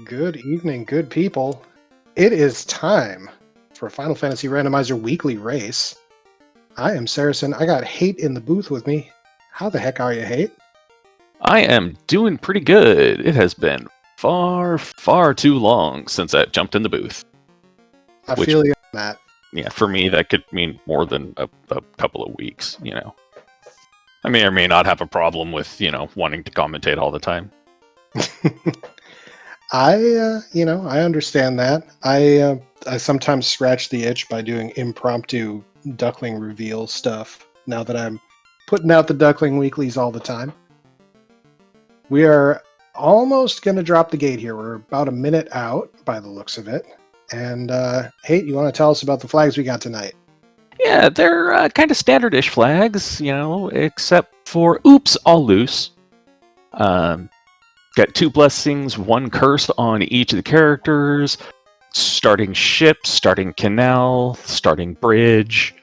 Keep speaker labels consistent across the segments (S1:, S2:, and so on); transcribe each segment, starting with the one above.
S1: Good evening, good people. It is time for Final Fantasy Randomizer Weekly Race. I am Saracen. I got Hate in the booth with me. How the heck are you, Hate?
S2: I am doing pretty good. It has been far, far too long since I jumped in the booth.
S1: I feel you on that.
S2: Yeah, for me, that could mean more than a couple of weeks, I may or may not have a problem with, wanting to commentate all the time.
S1: I understand that. I sometimes scratch the itch by doing impromptu Duckling reveal stuff now that I'm putting out the Duckling weeklies all the time. We are almost going to drop the gate here. We're about a minute out by the looks of it. And, Hate, you want to tell us about the flags we got tonight?
S2: Yeah, they're kind of standard-ish flags, except for Oops, All Loose. Got 2 blessings, 1 curse on each of the characters, starting ship, starting canal, starting bridge.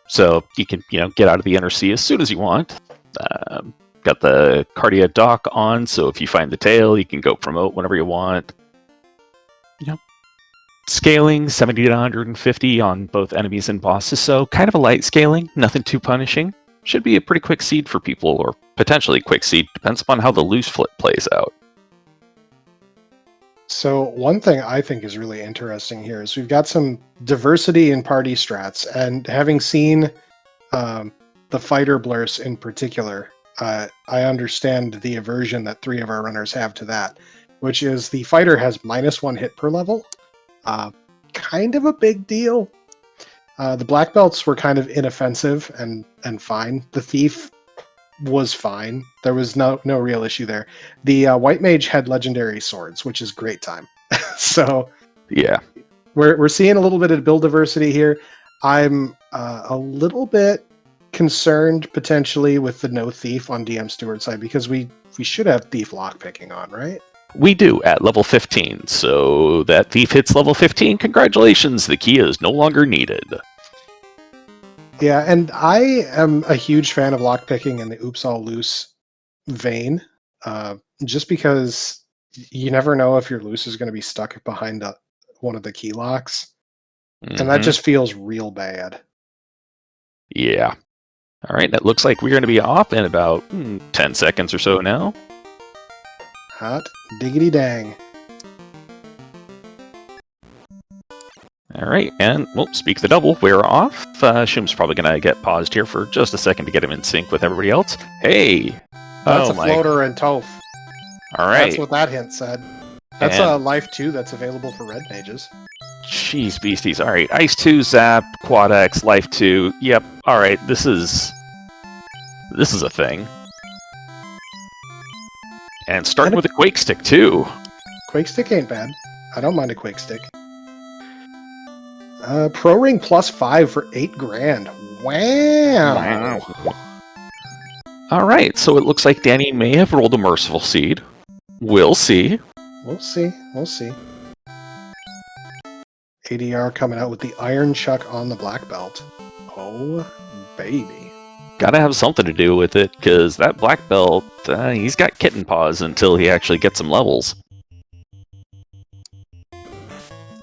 S2: So you can, get out of the inner sea as soon as you want. Got the Cardia dock on, so if you find the tail, you can go promote whenever you want. Scaling 70 to 150 on both enemies and bosses, so kind of a light scaling, nothing too punishing. Should be a pretty quick seed for people, or potentially quick seed, depends upon how the loose flip plays out.
S1: So one thing I think is really interesting here is we've got some diversity in party strats, and having seen the fighter blurs in particular, I understand the aversion that 3 of our runners have to that, which is the fighter has -1 hit per level. Kind of a big deal. The black belts were kind of inoffensive and fine. The thief was fine. There was no real issue there. The white mage had legendary swords, which is great time. So
S2: yeah,
S1: we're seeing a little bit of build diversity here. I'm a little bit concerned potentially with the no thief on DM Stewart side, because we should have thief lockpicking on, right?
S2: We do at level 15, so that thief hits level 15. Congratulations, the key is no longer needed.
S1: Yeah, and I am a huge fan of lockpicking in the Oops All Loose vein, just because you never know if your loose is going to be stuck behind one of the key locks, and that just feels real bad.
S2: Yeah. All right, that looks like we're going to be off in about 10 seconds or so now.
S1: Hot diggity dang.
S2: All right, and, speak the double, we're off. Shum's probably going to get paused here for just a second to get him in sync with everybody else. Hey!
S1: That's a floater and Toph.
S2: All right.
S1: That's what that hint said. That's a Life 2 that's available for red mages.
S2: Jeez, beasties. All right, Ice 2, Zap, Quad X, Life 2. Yep, all right, this is a thing. And starting with a Quake Stick, too.
S1: Quake Stick ain't bad. I don't mind a Quake Stick. Pro Ring +5 for $8,000. Wow.
S2: All right, so it looks like Danny may have rolled a Merciful Seed. We'll see.
S1: We'll see. ADR coming out with the Iron Chuck on the black belt. Oh, baby.
S2: Gotta have something to do with it, because that black belt, he's got kitten paws until he actually gets some levels.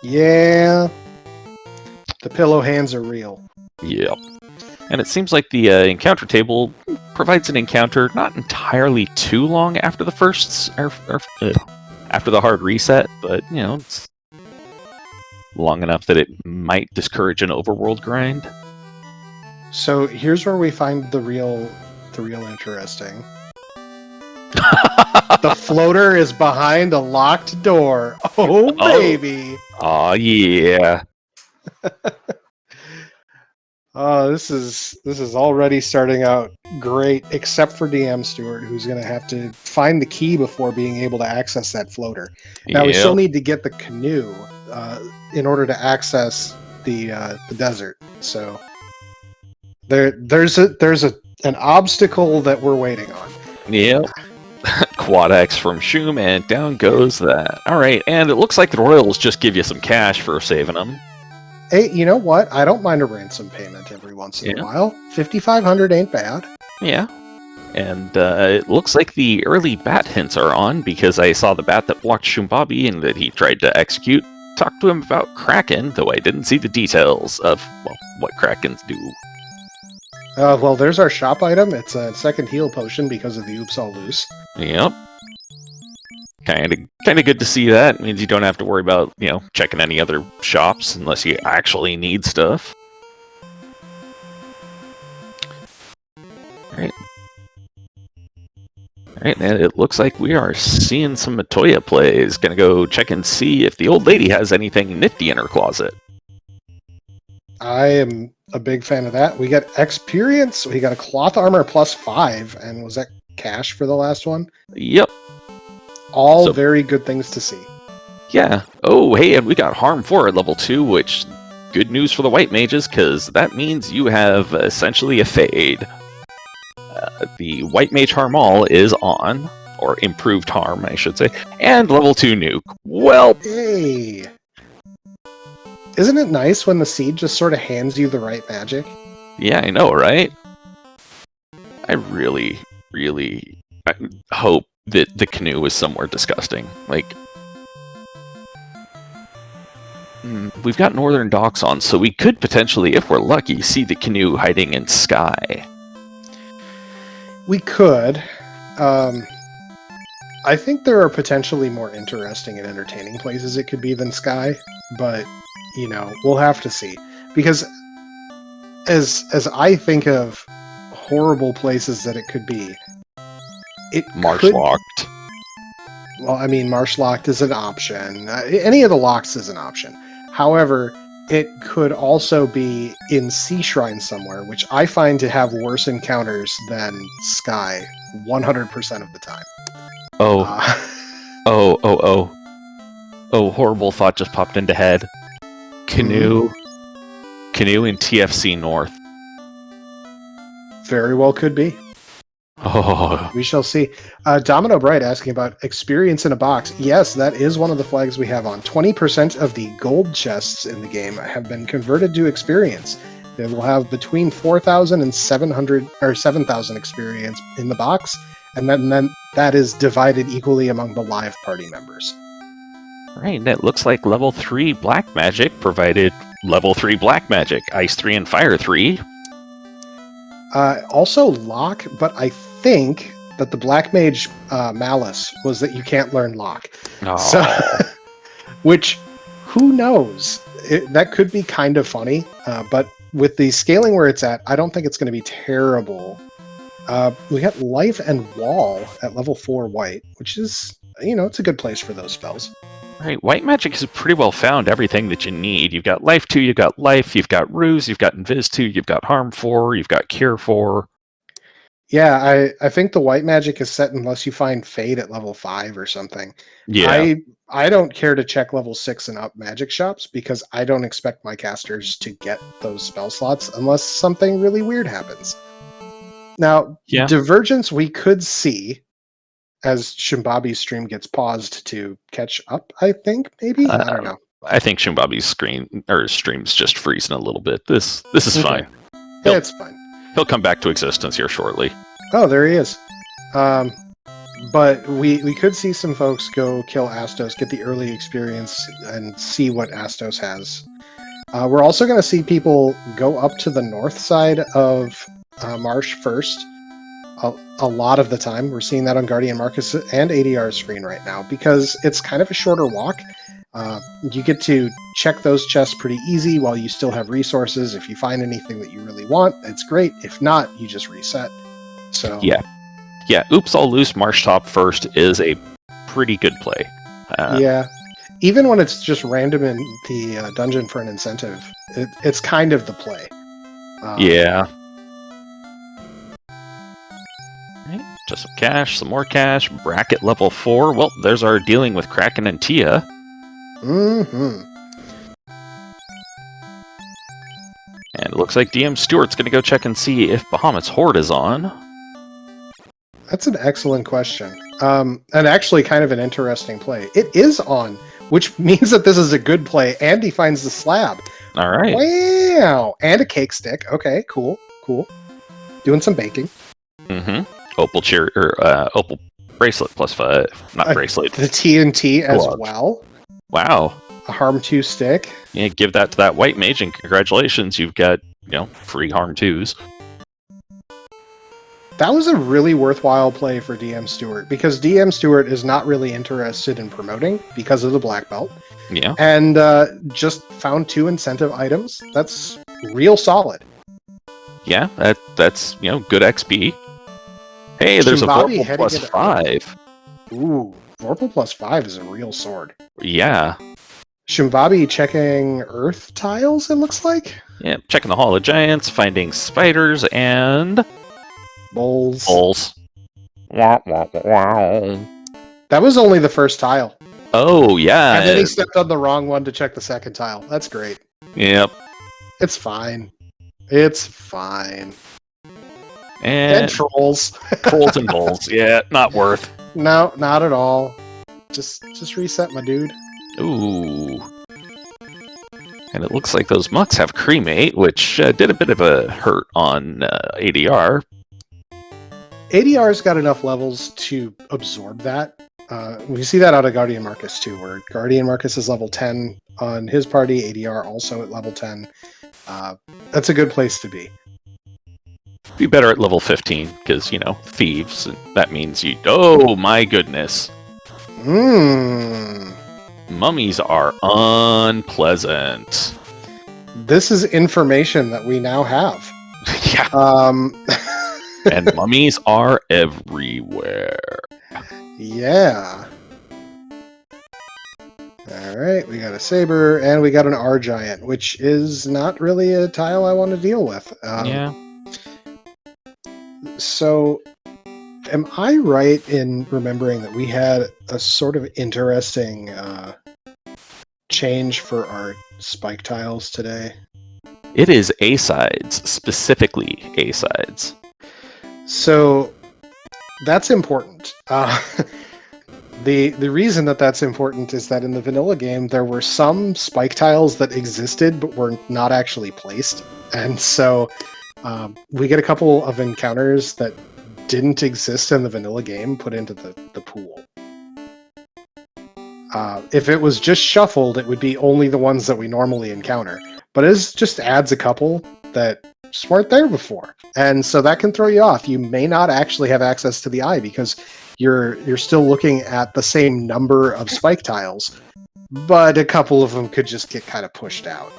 S1: Yeah. The pillow hands are real.
S2: Yep. And it seems like the encounter table provides an encounter not entirely too long after the after the hard reset, but, it's long enough that it might discourage an overworld grind.
S1: So here's where we find the real interesting. The floater is behind a locked door. Oh, baby!
S2: Oh yeah.
S1: This is already starting out great, except for DM Stewart, who's going to have to find the key before being able to access that floater. Now we still need to get the canoe in order to access the desert. So there's an obstacle that we're waiting on.
S2: Yep. Quad X from Shum, and down goes that. All right, and it looks like the Royals just give you some cash for saving them.
S1: Hey, you know what? I don't mind a ransom payment every once in a while. $5,500 ain't bad.
S2: Yeah. And it looks like the early bat hints are on, because I saw the bat that blocked Shumbabi and that he tried to execute. Talked to him about Kraken, though I didn't see the details of, well, what Krakens do.
S1: Well, there's our shop item. It's a second heal potion because of the Oops All Loose.
S2: Yep. Kind of good to see that. It means you don't have to worry about, checking any other shops unless you actually need stuff. Alright. Alright, and it looks like we are seeing some Matoya plays. Gonna go check and see if the old lady has anything nifty in her closet.
S1: I am a big fan of that. We got experience. We got a cloth armor +5, and was that cash for the last one?
S2: Yep.
S1: All very good things to see.
S2: Yeah. Oh, hey, and we got Harm 4 at level 2, which, good news for the white mages, because that means you have essentially a fade. The white mage Harm All is on, or improved Harm, I should say, and level 2 nuke. Well,
S1: hey! Isn't it nice when the seed just sort of hands you the right magic?
S2: Yeah, I know, right? I really hope that the canoe is somewhere disgusting. Like, we've got Northern Docks on, so we could potentially, if we're lucky, see the canoe hiding in Sky.
S1: We could. I think there are potentially more interesting and entertaining places it could be than Sky, but, we'll have to see. Because as I think of horrible places that it could be,
S2: Marsh-locked.
S1: Well, I mean, Marsh-locked is an option. Any of the locks is an option. However, it could also be in Sea Shrine somewhere, which I find to have worse encounters than Sky 100% of the time.
S2: Oh, horrible thought just popped into head. Canoe in TFC North.
S1: Very well could be.
S2: Oh.
S1: We shall see. Domino Bright asking about experience in a box. Yes, that is one of the flags we have on. 20% of the gold chests in the game have been converted to experience. They will have between 4,000 and 7,000 experience in the box, and then that is divided equally among the live party members.
S2: Right, and it looks like level 3 black magic provided level 3 black magic, ice 3 and fire 3.
S1: Also lock, but I think that the black mage malice was that you can't learn lock.
S2: Oh.
S1: So, which, who knows? That could be kind of funny, but with the scaling where it's at, I don't think it's going to be terrible. We got life and wall at level 4 white, which is, it's a good place for those spells.
S2: Right, white magic has pretty well found everything that you need. You've got life 2, you've got life, you've got ruse, you've got invis 2, you've got harm 4, you've got cure 4.
S1: Yeah, I think the white magic is set unless you find fade at level 5 or something.
S2: Yeah.
S1: I don't care to check level 6 and up magic shops because I don't expect my casters to get those spell slots unless something really weird happens. Now,
S2: Yeah.
S1: Divergence we could see as Shumbabi's stream gets paused to catch up, I think, maybe? I don't know.
S2: I think Shumbabi's stream's just freezing a little bit. This is fine.
S1: Yeah, it's fine.
S2: He'll come back to existence here shortly.
S1: Oh, there he is. But we could see some folks go kill Astos, get the early experience, and see what Astos has. We're also going to see people go up to the north side of Marsh first. A lot of the time. We're seeing that on Guardian Marcus and ADR's screen right now because it's kind of a shorter walk. You get to check those chests pretty easy while you still have resources. If you find anything that you really want, it's great. If not, you just reset. So
S2: yeah. Oops All Loose Marsh Top first is a pretty good play.
S1: Yeah. Even when it's just random in the dungeon for an incentive, it's kind of the play.
S2: Yeah. Just some cash, some more cash, bracket level 4. Well, there's our dealing with Kraken and Tia.
S1: Mm-hmm.
S2: And it looks like DM Stewart's going to go check and see if Bahamut's Horde is on.
S1: That's an excellent question. And actually kind of an interesting play. It is on, which means that this is a good play, and he finds the slab.
S2: All right.
S1: Wow! And a cake stick. Okay, cool. Doing some baking.
S2: Mm-hmm. Opal bracelet +5, not bracelet.
S1: The TNT as
S2: Gloves.
S1: well.
S2: Wow.
S1: A harm 2 stick.
S2: Yeah, give that to that white mage, and congratulations, you've got free harm 2s.
S1: That was a really worthwhile play for DM Stewart, because DM Stewart is not really interested in promoting because of the black belt,
S2: Yeah.
S1: and just found 2 incentive items. That's real solid.
S2: Yeah, that's good XP. Hey, there's
S1: Shimbabi
S2: a
S1: heading
S2: Vorpal
S1: into-
S2: +5.
S1: Ooh, Vorpal +5 is a real sword.
S2: Yeah.
S1: Shimbabi checking earth tiles, it looks like.
S2: Yeah, checking the Hall of Giants, finding spiders and
S1: Bowls.
S2: bulls. Wah, wah, wah.
S1: That was only the first tile.
S2: Oh, yeah.
S1: And then he stepped on the wrong one to check the second tile. That's great.
S2: Yep.
S1: It's fine. It's fine.
S2: And
S1: And trolls.
S2: trolls and bulls. Yeah, not worth.
S1: No, not at all. Just reset, my dude.
S2: Ooh. And it looks like those mucks have cremate, which did a bit of a hurt on ADR.
S1: ADR's got enough levels to absorb that. We see that out of Guardian Marcus too, where Guardian Marcus is level 10 on his party, ADR also at level 10. That's a good place to be.
S2: Be better at level 15, because, thieves, and that means oh my goodness.
S1: Mmm.
S2: Mummies are unpleasant.
S1: This is information that we now have.
S2: Yeah. And mummies are everywhere.
S1: Yeah. Alright, we got a saber, and we got an R-Giant, which is not really a tile I want to deal with.
S2: Yeah.
S1: So, am I right in remembering that we had a sort of interesting change for our spike tiles today?
S2: It is A-sides, specifically A-sides.
S1: So, that's important. The reason that that's important is that in the vanilla game, there were some spike tiles that existed but were not actually placed. And so we get a couple of encounters that didn't exist in the vanilla game put into the pool. If it was just shuffled, it would be only the ones that we normally encounter. But it just adds a couple that just weren't there before. And so that can throw you off. You may not actually have access to the eye because you're still looking at the same number of spike tiles, but a couple of them could just get kind of pushed out.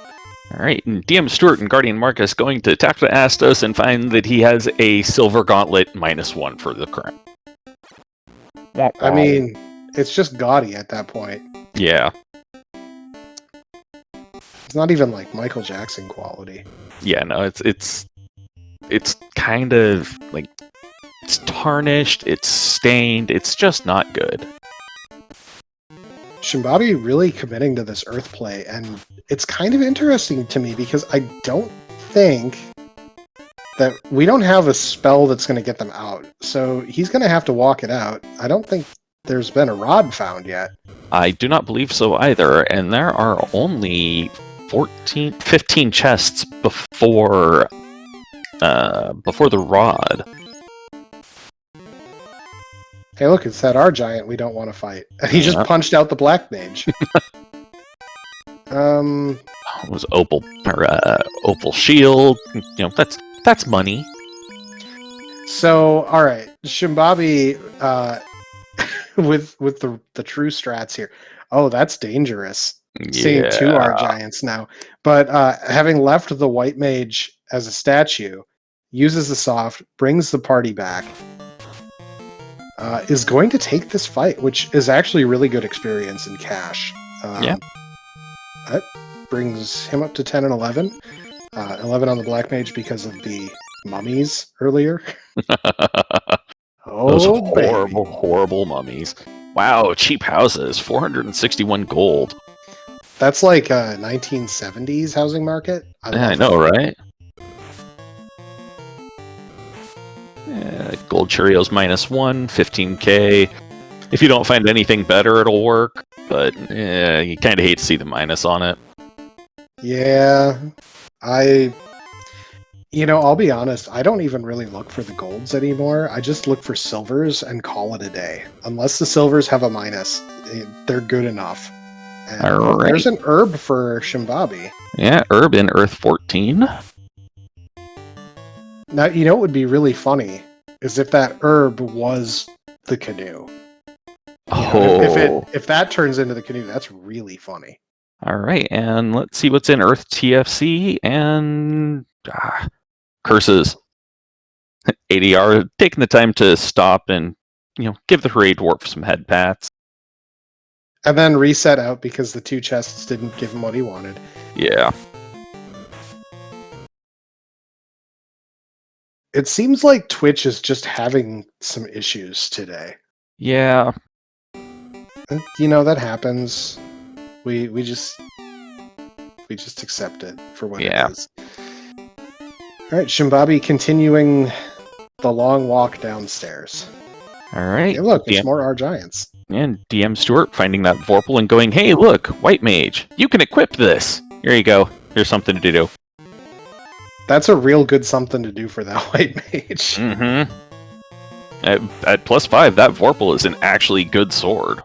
S2: All right, and DM Stewart and Guardian Marcus going to tap to Astos and find that he has a silver gauntlet -1 for the current.
S1: I mean, it's just gaudy at that point.
S2: Yeah.
S1: It's not even like Michael Jackson quality.
S2: Yeah, no, it's kind of like it's tarnished, it's stained, it's just not good.
S1: Shimbabi really committing to this earth play, and it's kind of interesting to me because I don't think that we don't have a spell that's going to get them out. So he's going to have to walk it out. I don't think there's been a rod found yet.
S2: I do not believe so either, and there are only 15 chests before the rod.
S1: Hey, look, it's that R-Giant we don't want to fight. And he just punched out the black mage.
S2: It was Opal Shield. That's money.
S1: So, all right, Shimbabi with the true strats here. Oh, that's dangerous. Seeing 2 R-Giants now. But having left the white mage as a statue, uses the soft, brings the party back, is going to take this fight, which is actually really good experience in cash.
S2: Yeah.
S1: That brings him up to 10 and 11. 11 on the black mage because of the mummies earlier.
S2: Those
S1: baby.
S2: horrible mummies. Wow, cheap houses, 461 gold.
S1: That's like a 1970s housing market.
S2: I know, right? Yeah, gold Cheerios -1, 15k. If you don't find anything better, it'll work. But you kind of hate to see the minus on it.
S1: Yeah, I'll be honest, I don't even really look for the golds anymore. I just look for silvers and call it a day. Unless the silvers have a minus, they're good enough. And
S2: All right.
S1: there's an herb for Shimbabi.
S2: Yeah, herb in Earth 14.
S1: Now, what would be really funny is if that herb was the canoe. If that turns into the canoe, that's really funny.
S2: All right, and let's see what's in Earth TFC and curses. ADR taking the time to stop and give the Hooray Dwarf some head pats.
S1: And then reset out because the 2 chests didn't give him what he wanted.
S2: Yeah.
S1: It seems like Twitch is just having some issues today.
S2: Yeah.
S1: That happens. We just accept it for what it is. All right, Shimbabi continuing the long walk downstairs.
S2: All right.
S1: Hey, look, it's more our giants.
S2: And DM Stewart finding that Vorpal and going, "Hey, look, White Mage, you can equip this. Here you go. Here's something to do."
S1: That's a real good something to do for that White Mage.
S2: Mm-hmm. At +5, that Vorpal is an actually good sword.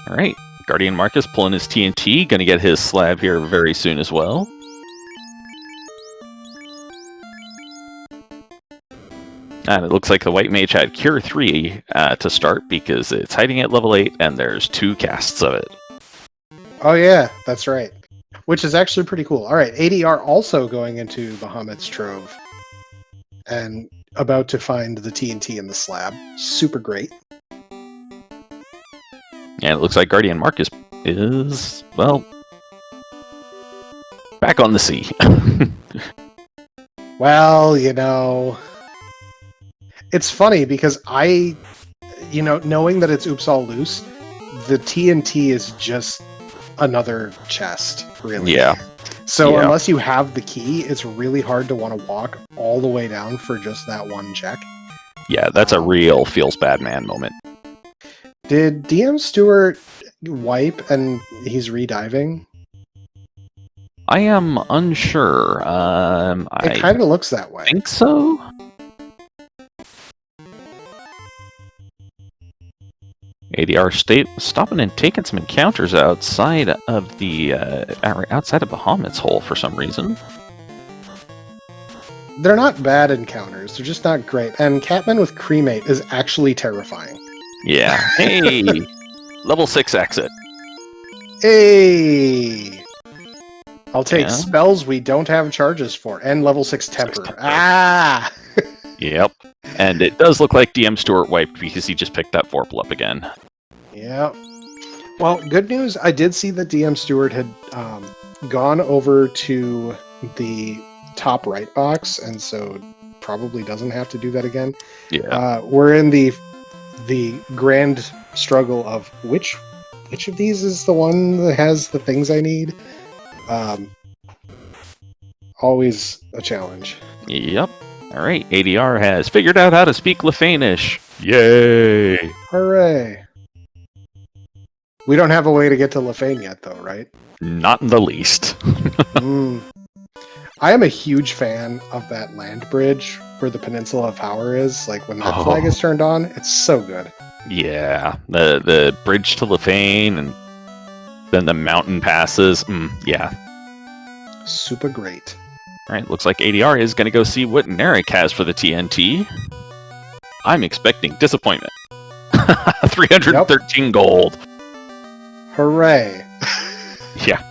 S2: All right, Guardian Marcus pulling his TNT, gonna get his slab here very soon as well. And it looks like the White Mage had Cure 3 to start because it's hiding at level 8 and there's 2 casts of it.
S1: Oh yeah, that's right. Which is actually pretty cool. All right, ADR also going into Bahamut's Trove and about to find the TNT in the slab. Super great.
S2: And it looks like Guardian Marcus is, well, back on the sea.
S1: Well, it's funny because knowing that it's Oops All Loose, the TNT is just another chest, really.
S2: Yeah.
S1: So unless you have the key, it's really hard to want to walk all the way down for just that one check.
S2: Yeah, that's a real feels bad man moment.
S1: Did DM Stewart wipe and he's rediving?
S2: I am unsure.
S1: It kind of looks that way.
S2: I think so. ADR stopping and taking some encounters outside of the outside of Bahamut's hole for some reason.
S1: They're not bad encounters. They're just not great. And Catman with Cremate is actually terrifying.
S2: Yeah. Hey, level 6 exit.
S1: Hey. I'll take spells we don't have charges for, and level 6 temper. Ah!
S2: Yep. And it does look like DM Stewart wiped because he just picked that Vorpal up again.
S1: Yep. Well, good news. I did see that DM Stewart had gone over to the top right box, and so probably doesn't have to do that again.
S2: Yeah.
S1: We're in the grand struggle of which of these is the one that has the things I need. Always a challenge.
S2: Yep. All right. ADR has figured out how to speak Lefanish. Yay!
S1: Hooray! We don't have a way to get to Lefane yet, though, right?
S2: Not in the least.
S1: I am a huge fan of that land bridge where the Peninsula of Power is. Like when that flag is turned on, it's so good.
S2: Yeah, the bridge to Lefane and then the mountain passes. Yeah.
S1: Super great.
S2: All right, looks like ADR is going to go see what Narek has for the TNT. I'm expecting disappointment. 313 gold.
S1: Hooray.
S2: Yeah.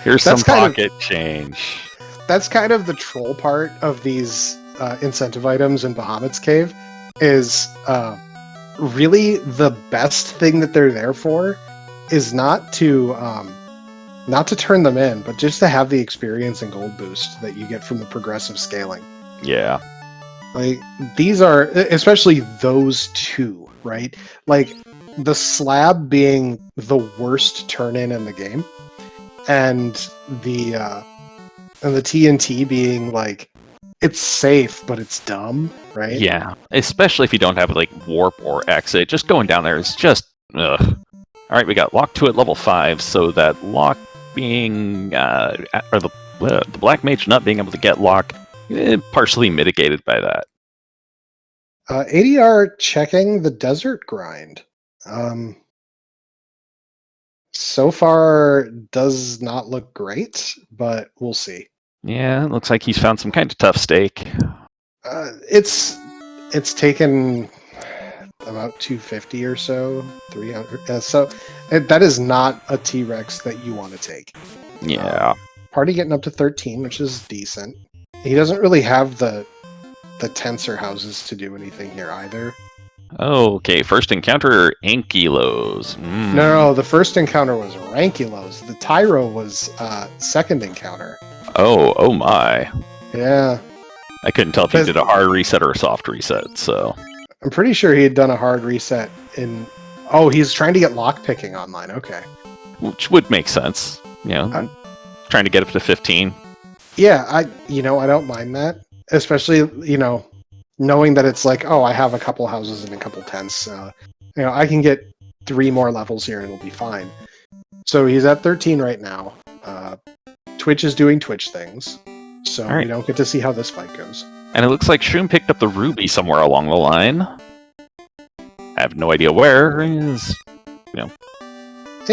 S2: Here's some pocket change.
S1: That's kind of the troll part of these incentive items in Bahamut's Cave, is really the best thing that they're there for is not to turn them in, but just to have the experience and gold boost that you get from the progressive scaling.
S2: Yeah.
S1: Like, these are, especially those two, right? Like, the slab being the worst turn-in in the game, and the TNT being, like, it's safe, but it's dumb, right?
S2: Yeah, especially if you don't have, like, warp or exit. Just going down there is just, ugh. Alright, we got lock 2 at level 5, so that lock being, or the black mage not being able to get lock, partially mitigated by that.
S1: ADR checking the desert grind. So far does not look great, but we'll see.
S2: Yeah, it looks like he's found some kind of tough steak.
S1: It's taken about 250 or so, 300. So that is not a T-Rex that you want to take.
S2: Yeah.
S1: Party getting up to 13, which is decent. He doesn't really have the tensor houses to do anything here either.
S2: Okay, first encounter, Ankylos.
S1: No, the first encounter was Rankylos. The Tyro was second encounter.
S2: Oh my.
S1: Yeah.
S2: I couldn't tell if he did a hard reset or a soft reset, so...
S1: I'm pretty sure he had done a hard reset in... Oh, he's trying to get lockpicking online, okay.
S2: Which would make sense. You know, trying to get up to 15.
S1: Yeah, I don't mind that. Especially, knowing that it's like, oh, I have a couple houses and a couple tents. I can get 3 more levels here and it'll be fine. So he's at 13 right now. Twitch is doing Twitch things. So we don't get to see how this fight goes.
S2: And it looks like Shroom picked up the ruby somewhere along the line. I have no idea where.
S1: Hey,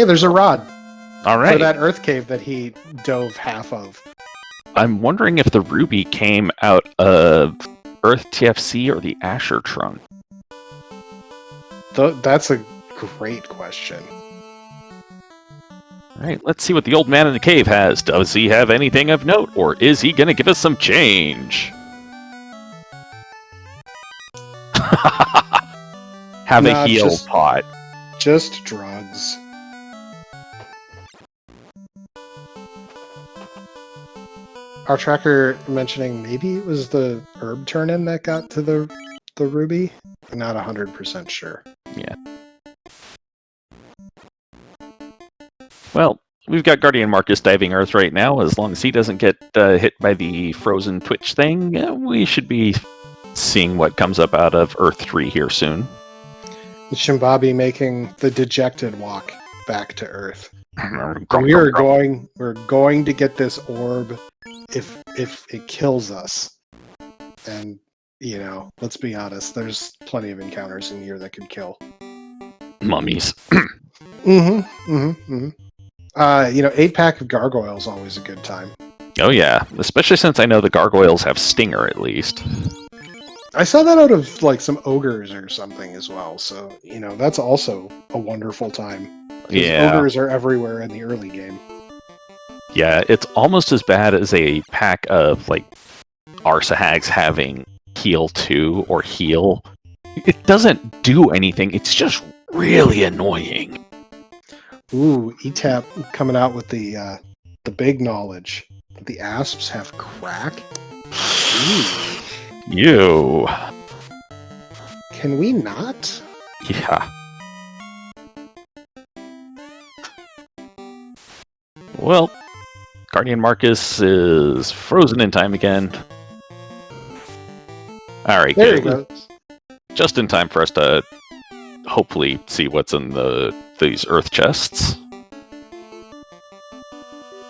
S1: there's a rod.
S2: All right.
S1: For that earth cave that he dove half of.
S2: I'm wondering if the ruby came out of Earth TFC or the Asher trunk.
S1: That's a great question.
S2: All right, let's see what the old man in the cave has. Does he have anything of note, or is he going to give us some change? Have a heal pot.
S1: Just drugs. Our tracker mentioning maybe it was the herb turn-in that got to the ruby. I'm not 100% sure.
S2: Yeah. Well, we've got Guardian Marcus diving Earth right now. As long as he doesn't get hit by the frozen Twitch thing, we should be seeing what comes up out of Earth 3 here soon.
S1: Shimbabi making the dejected walk back to Earth. We're going to get this orb if it kills us. And, let's be honest, there's plenty of encounters in here that could kill.
S2: Mummies.
S1: 8-pack of gargoyles always a good time.
S2: Oh yeah, especially since I know the gargoyles have stinger at least.
S1: I saw that out of some ogres or something as well, so that's also a wonderful time.
S2: Yeah,
S1: ogres are everywhere in the early game.
S2: Yeah, it's almost as bad as a pack of Arsahags having heal 2 or heal. It doesn't do anything. It's just really annoying.
S1: Ooh, ETAP coming out with the big knowledge. The asps have crack?
S2: You.
S1: Can we not?
S2: Yeah. Well, Guardian Marcus is frozen in time again. Alright,
S1: there he goes.
S2: Just in time for us to hopefully see what's in these earth chests.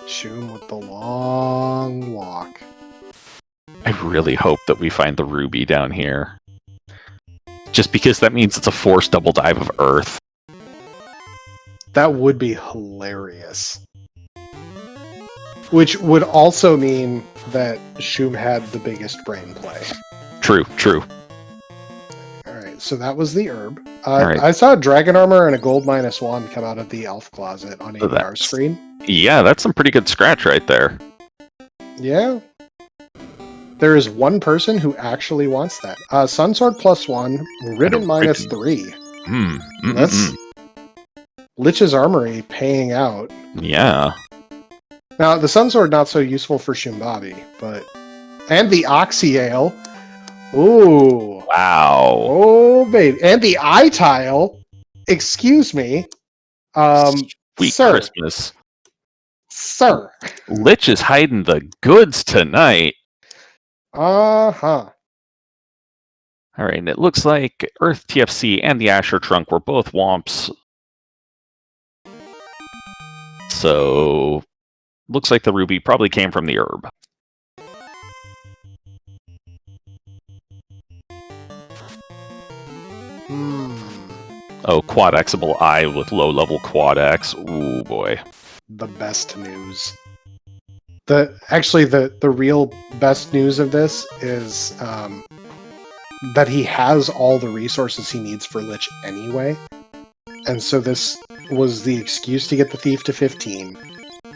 S1: Shoom with the long walk.
S2: I really hope that we find the ruby down here. Just because that means it's a forced double dive of Earth.
S1: That would be hilarious. Which would also mean that Shoom had the biggest brain play.
S2: True.
S1: Alright, so that was the herb. I saw Dragon Armor and a Gold -1 come out of the Elf Closet on ADR's screen.
S2: Yeah, that's some pretty good scratch right there.
S1: Yeah. There is one person who actually wants that. Sunsword +1, Ribbon -3. That's Lich's Armory paying out.
S2: Yeah.
S1: Now, the Sunsword not so useful for Shimbabi, but... And the Oxyale. Ooh.
S2: Wow.
S1: Oh, baby. And the Eye Tile. Excuse me.
S2: Sweet
S1: sir.
S2: Christmas.
S1: Sir.
S2: Lich is hiding the goods tonight.
S1: Uh-huh.
S2: Alright, and it looks like Earth TFC and the Asher Trunk were both Womps. So, looks like the ruby probably came from the herb. Oh, quad-Xable eye with low-level quad-X. Ooh, boy.
S1: The best news. Actually, the real best news of this is that he has all the resources he needs for Lich anyway. And so this was the excuse to get the Thief to 15.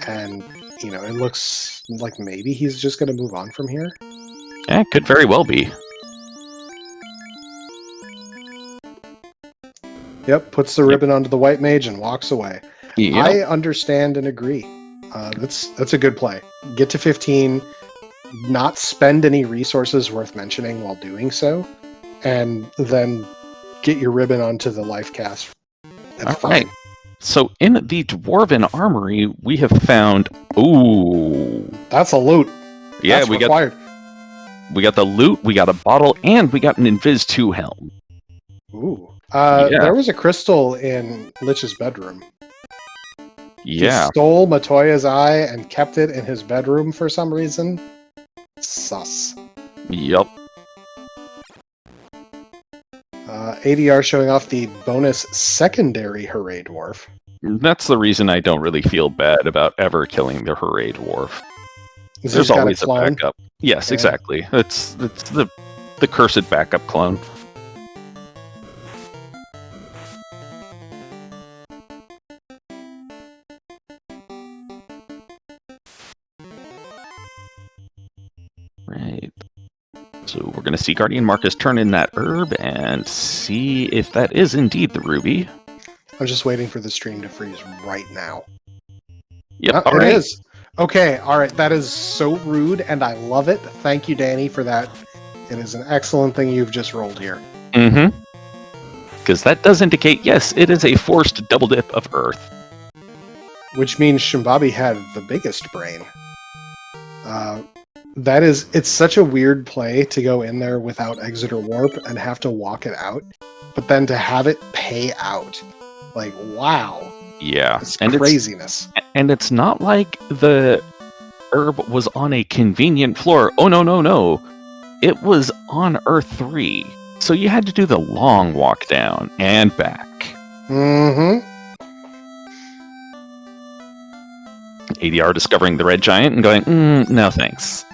S1: And, you know, it looks like maybe he's just going to move on from here.
S2: Yeah, could very well be.
S1: Yep, puts the ribbon onto the White Mage and walks away.
S2: Yep.
S1: I understand and agree. That's a good play. Get to 15, not spend any resources worth mentioning while doing so, and then get your ribbon onto the life cast. That's fine.
S2: Right. So in the Dwarven Armory, we have found... Ooh.
S1: That's a loot.
S2: Yeah,
S1: That's required.
S2: We got the loot, we got a bottle, and we got an Invis 2 helm.
S1: Ooh. There was a crystal in Lich's bedroom.
S2: Yeah.
S1: He stole Matoya's eye and kept it in his bedroom for some reason. Sus.
S2: Yup.
S1: ADR showing off the bonus secondary Hooray Dwarf.
S2: That's the reason I don't really feel bad about ever killing the Hooray Dwarf.
S1: There's
S2: always a backup. Yes,
S1: Yeah.
S2: exactly. It's the cursed backup clone. Right. So we're going to see Guardian Marcus turn in that herb and see if that is indeed the ruby.
S1: I'm just waiting for the stream to freeze right now.
S2: Yep,
S1: It is. Okay, all right. That is so rude, and I love it. Thank you, Danny, for that. It is an excellent thing you've just rolled here.
S2: Mm-hmm. Because that does indicate, yes, it is a forced double dip of Earth.
S1: Which means Shimbabi had the biggest brain. It's such a weird play to go in there without exit or warp and have to walk it out, but then to have it pay out. Like, wow.
S2: Yeah.
S1: It's
S2: and
S1: craziness.
S2: And it's not like the herb was on a convenient floor. Oh, no. It was on Earth 3. So you had to do the long walk down and back.
S1: Mm-hmm.
S2: ADR discovering the red giant and going, no thanks.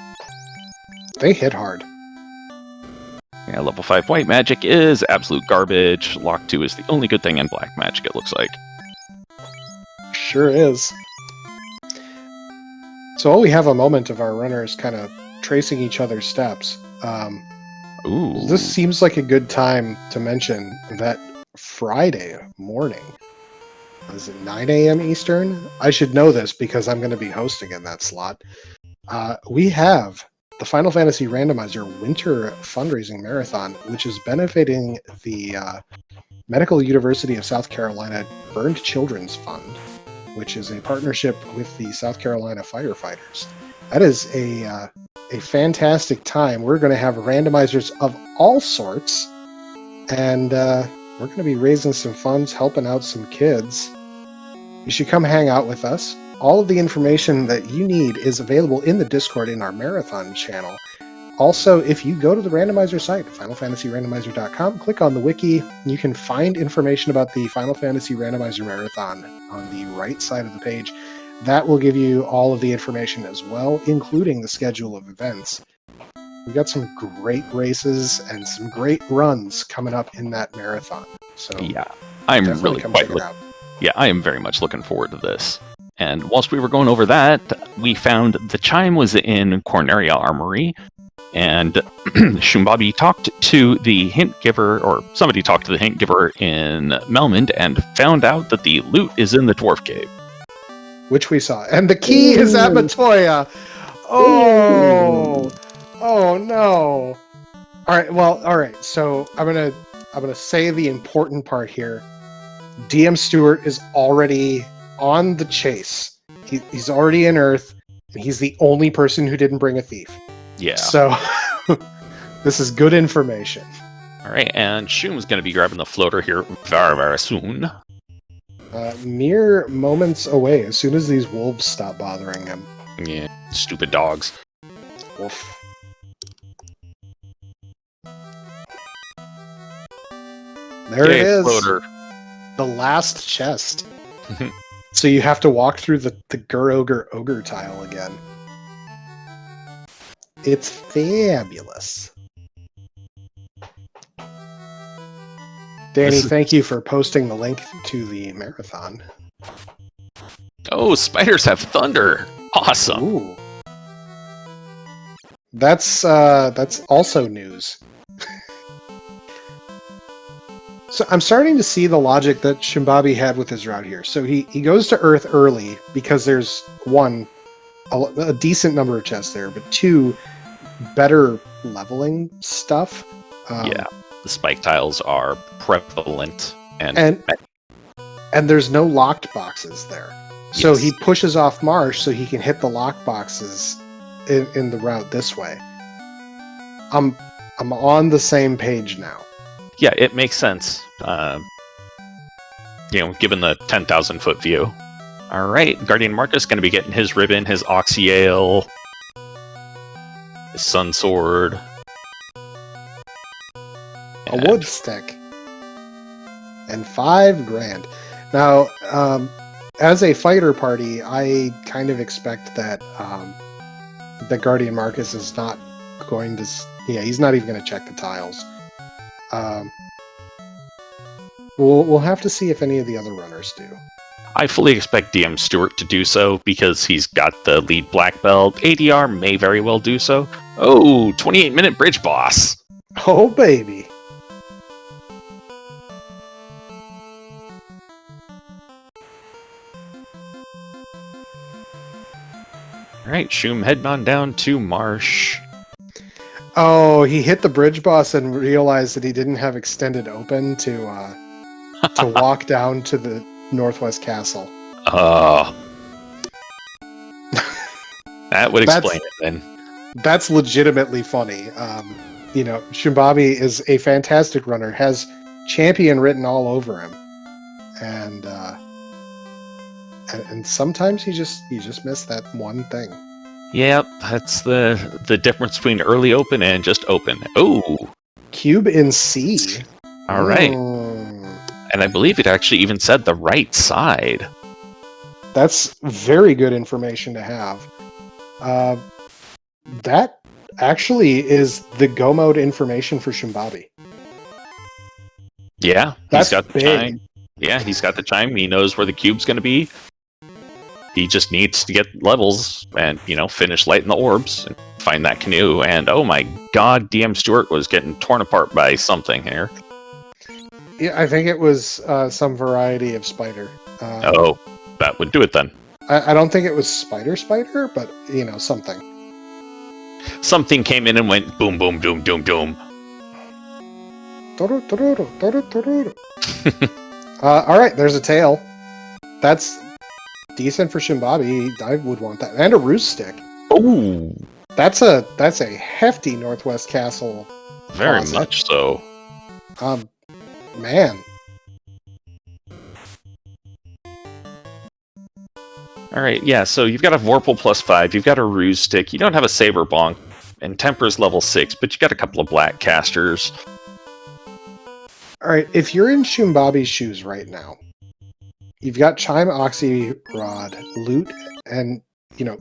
S1: They hit hard.
S2: Yeah, level 5 white magic is absolute garbage. Lock 2 is the only good thing in black magic, it looks like.
S1: Sure is. So while we have a moment of our runners kind of tracing each other's steps,
S2: Ooh.
S1: this seems like a good time to mention that Friday morning, is it 9 a.m. Eastern? I should know this because I'm going to be hosting in that slot. We have the Final Fantasy Randomizer Winter Fundraising Marathon, which is benefiting the Medical University of South Carolina Burned Children's Fund, which is a partnership with the South Carolina firefighters. That is a fantastic time. We're going to have randomizers of all sorts, and we're going to be raising some funds, helping out some kids. You should come hang out with us. All of the information that you need is available in the Discord in our Marathon channel. Also, if you go to the randomizer site, finalfantasyrandomizer.com, click on the wiki, you can find information about the Final Fantasy Randomizer Marathon on the right side of the page. That will give you all of the information as well, including the schedule of events. We've got some great races and some great runs coming up in that marathon. So
S2: yeah, I'm really
S1: come
S2: quite
S1: check it out.
S2: Yeah, I am very much looking forward to this. And whilst we were going over that, we found the chime was in Corneria Armory, and Shumbabi talked to the hint giver, or somebody talked to the hint giver in Melmond, and found out that the loot is in the Dwarf Cave.
S1: Which we saw. And the key is at Matoya! Oh! Oh no! Alright, so I'm gonna say the important part here. DM Stewart is already on the chase. He's already in Earth, and he's the only person who didn't bring a thief.
S2: Yeah.
S1: So, this is good information.
S2: Alright, and Shum's going to be grabbing the floater here very, very soon.
S1: Mere moments away, as soon as these wolves stop bothering him.
S2: Yeah, stupid dogs.
S1: Woof. There
S2: Yay,
S1: it is.
S2: Floater.
S1: The last chest. So you have to walk through the Ogre tile again. It's fabulous. Danny, thank you for posting the link to the marathon.
S2: Oh, spiders have thunder. Awesome.
S1: Ooh. That's also news. So I'm starting to see the logic that Shimbabi had with his route here. So he goes to Earth early because there's one, a decent number of chests there, but two, better leveling stuff.
S2: Yeah, the spike tiles are prevalent
S1: and there's no locked boxes there. So
S2: Yes.
S1: he pushes off Marsh so he can hit the lock boxes in the route this way. I'm on the same page now.
S2: Yeah, it makes sense. Given the 10,000 foot view. All right, Guardian Marcus going to be getting his ribbon, his Oxyale, his Sun Sword,
S1: A wood stick. And $5,000. Now, as a fighter party, I kind of expect that the Guardian Marcus is not going to... Yeah, he's not even going to check the tiles. We'll have to see if any of the other runners do.
S2: I fully expect DM Stewart to do so because he's got the lead black belt. ADR may very well do so. Oh, 28-minute bridge boss.
S1: Oh, baby.
S2: All right, Shum heading on down to Marsh.
S1: Oh, he hit the bridge boss and realized that he didn't have extended open to walk down to the Northwest Castle.
S2: Oh. That would explain it then.
S1: That's legitimately funny. Shimbabi is a fantastic runner, has champion written all over him, and sometimes you just miss that one thing.
S2: Yep, that's the difference between early open and just open. Oh,
S1: Cube in C.
S2: All right. And I believe it actually even said the right side.
S1: That's very good information to have. That actually is the go mode information for Shimbabi.
S2: Yeah,
S1: That's
S2: he's got the
S1: big.
S2: chime. Yeah, he's got the chime. He knows where the cube's going to be. He just needs to get levels and, finish lighting the orbs and find that canoe. And oh my god, DM Stewart was getting torn apart by something here.
S1: Yeah, I think it was some variety of spider.
S2: That would do it then.
S1: I don't think it was spider, but, something.
S2: Something came in and went boom, boom, doom, doom, doom.
S1: All right, there's a tail. That's decent for Shimbabi. I would want that. And a roost stick.
S2: Ooh.
S1: That's a hefty Northwest Castle.
S2: Very
S1: closet.
S2: much so.
S1: Man.
S2: All right, yeah, so you've got a Vorpal +5, you've got a Ruse Stick, you don't have a Saber Bonk, and Temper's level 6, but you got a couple of Black Casters.
S1: All right, if you're in Shimbabi's shoes right now, you've got Chime, Oxy Rod, Loot, and,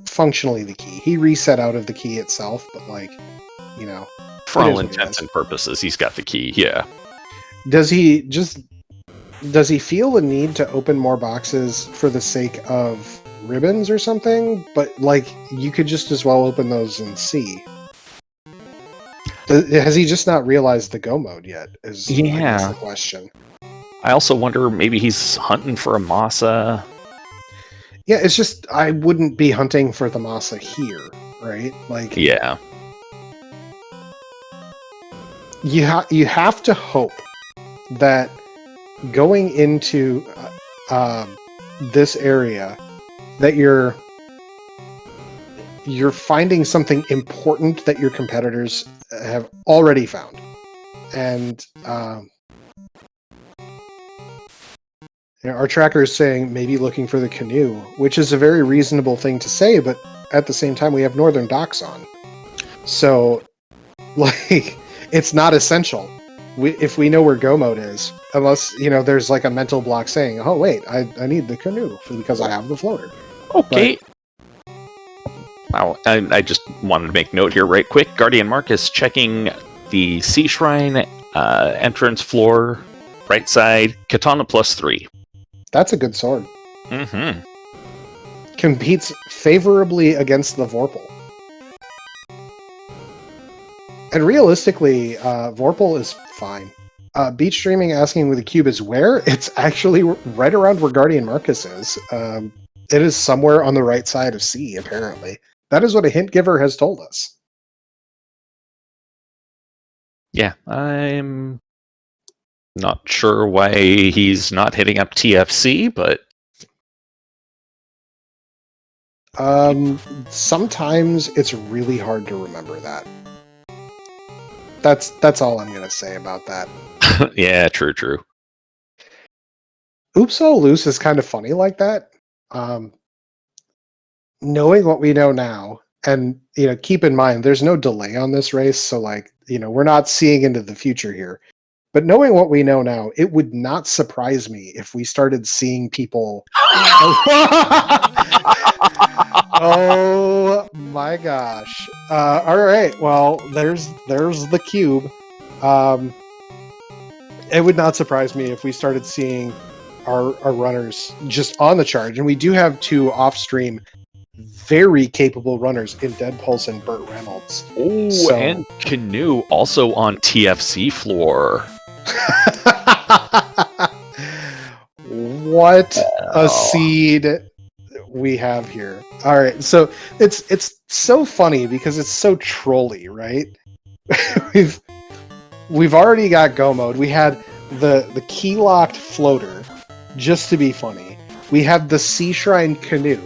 S1: functionally the key. He reset out of the key itself, but,
S2: For all intents and purposes, he's got the key, yeah.
S1: Does he feel the need to open more boxes for the sake of ribbons or something? But, you could just as well open those in C. Has he just not realized the go mode yet? Is I guess the question.
S2: I also wonder, maybe he's hunting for a Masa.
S1: Yeah, it's just, I wouldn't be hunting for the Masa here, right?
S2: Yeah.
S1: You have to hope that going into this area, that you're finding something important that your competitors have already found, and Our tracker is saying maybe looking for the canoe, which is a very reasonable thing to say, but at the same time, we have Northern Docks on. So, like, it's not essential. If we know where go mode is, unless, there's like a mental block saying, oh, wait, I need the canoe because I have the floater.
S2: Okay. Wow, I just wanted to make note here right quick. Guardian Marcus checking the Sea Shrine entrance floor, right side, Katana +3.
S1: That's a good sword.
S2: Mm-hmm.
S1: Competes favorably against the Vorpal. And realistically, Vorpal is fine. Beach Streaming asking where the cube is where? It's actually right around where Guardian Marcus is. It is somewhere on the right side of C, apparently. That is what a hint giver has told us.
S2: Yeah, I'm not sure why he's not hitting up TFC, but...
S1: Sometimes it's really hard to remember that. That's all I'm going to say about that.
S2: Yeah, true.
S1: Oops All Loose is kind of funny like that. Knowing what we know now, and keep in mind there's no delay on this race, so we're not seeing into the future here. But knowing what we know now, it would not surprise me if we started seeing people. Oh my gosh! All right, well, there's the cube. It would not surprise me if we started seeing our runners just on the charge, and we do have two off-stream very capable runners in Dead Pulse and Burt Reynolds.
S2: Oh, and Canoe also on TFC floor.
S1: What a seed we have here. All right, so it's so funny because it's so trolly, right? we've already got go mode. We had the key locked floater just to be funny. We had the Sea Shrine canoe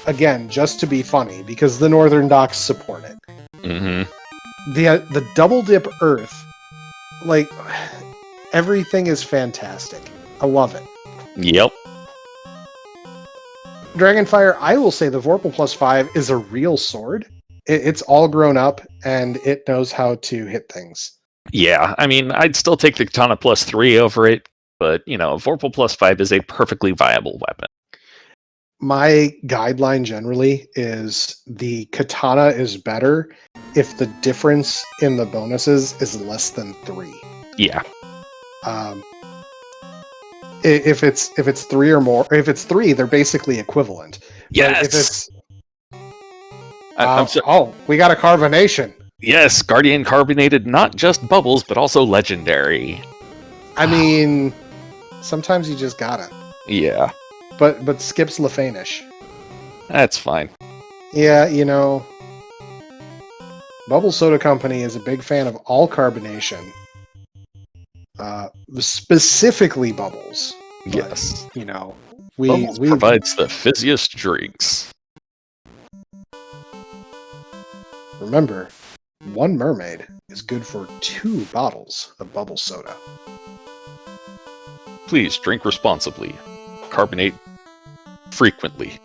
S1: again just to be funny because the Northern Docks support it.
S2: Mm-hmm.
S1: The double dip Earth, like everything is fantastic. I love it.
S2: Yep.
S1: Dragonfire, I will say the Vorpal +5 is a real sword. It's all grown up and it knows how to hit things.
S2: Yeah, I mean, I'd still take the Katana +3 over it, but Vorpal +5 is a perfectly viable weapon.
S1: My guideline generally is the Katana is better if the difference in the bonuses is less than 3.
S2: Yeah.
S1: If it's 3 or more, if it's 3, they're basically equivalent.
S2: Yes.
S1: But if it's oh, we got a carbonation.
S2: Yes, Guardian carbonated not just bubbles, but also legendary.
S1: I mean, sometimes you just gotta.
S2: Yeah.
S1: But skips Lefanish.
S2: That's fine.
S1: Yeah, Bubble Soda Company is a big fan of all carbonation. Specifically bubbles.
S2: Yes.
S1: But,
S2: Bubbles provides the fizziest drinks.
S1: Remember, 1 mermaid is good for 2 bottles of bubble soda.
S2: Please drink responsibly. Carbonate frequently.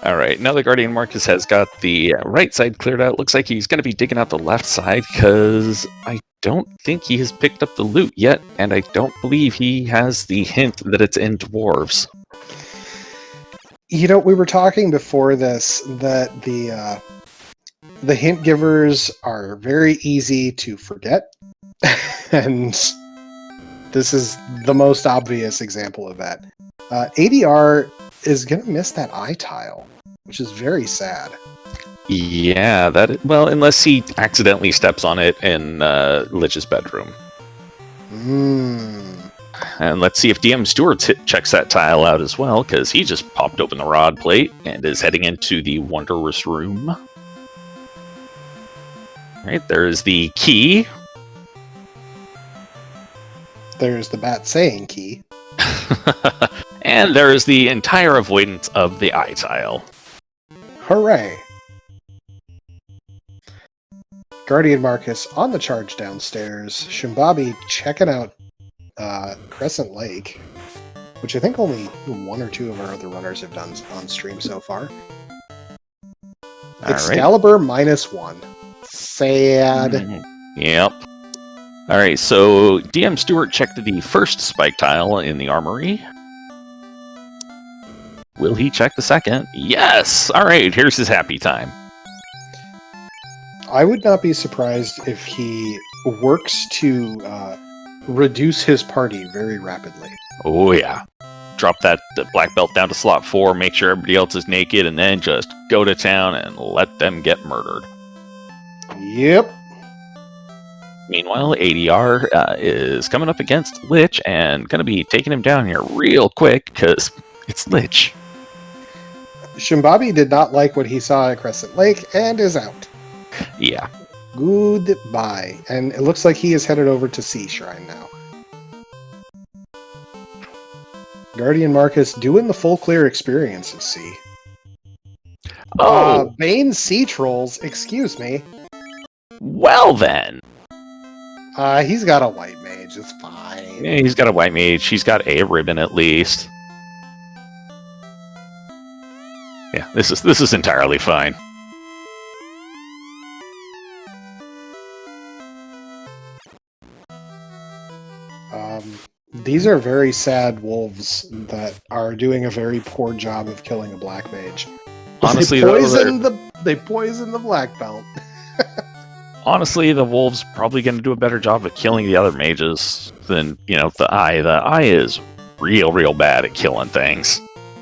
S2: Alright, now the Guardian Marcus has got the right side cleared out. Looks like he's going to be digging out the left side because I don't think he has picked up the loot yet, and I don't believe he has the hint that it's in dwarves.
S1: We were talking before this that the hint givers are very easy to forget, and this is the most obvious example of that. ADR is going to miss that eye tile, which is very sad.
S2: Yeah, unless he accidentally steps on it in Lich's bedroom. And let's see if DM Stewart checks that tile out as well, because he just popped open the rod plate and is heading into the Wondrous Room. Alright, there's the key.
S1: There's the bat saying key.
S2: And there's the entire avoidance of the eye tile.
S1: Hooray! Guardian Marcus on the charge downstairs. Shimbabi checking out Crescent Lake, which I think only 1 or 2 of our other runners have done on stream so far.
S2: All
S1: Excalibur -1. Sad.
S2: Yep. All right, so DM Stewart checked the first spike tile in the armory. Will he check the second? Yes! All right, here's his happy time.
S1: I would not be surprised if he works to reduce his party very rapidly.
S2: Oh, yeah. Drop that black belt down to slot 4, make sure everybody else is naked, and then just go to town and let them get murdered.
S1: Yep.
S2: Meanwhile, ADR is coming up against Lich and going to be taking him down here real quick because it's Lich.
S1: Shimbabi did not like what he saw at Crescent Lake and is out.
S2: Yeah.
S1: Goodbye. And it looks like he is headed over to Sea Shrine now. Guardian Marcus doing the full clear experience of Sea.
S2: Oh!
S1: Bane Sea Trolls, excuse me.
S2: Well then.
S1: He's got a white mage, it's fine.
S2: Yeah, he's got a white mage. He's got a ribbon at least. Yeah, this is entirely fine.
S1: These are very sad wolves that are doing a very poor job of killing a black mage.
S2: Honestly,
S1: they poison the black belt.
S2: Honestly, the wolves probably going to do a better job of killing the other mages than, the eye. The eye is real bad at killing things.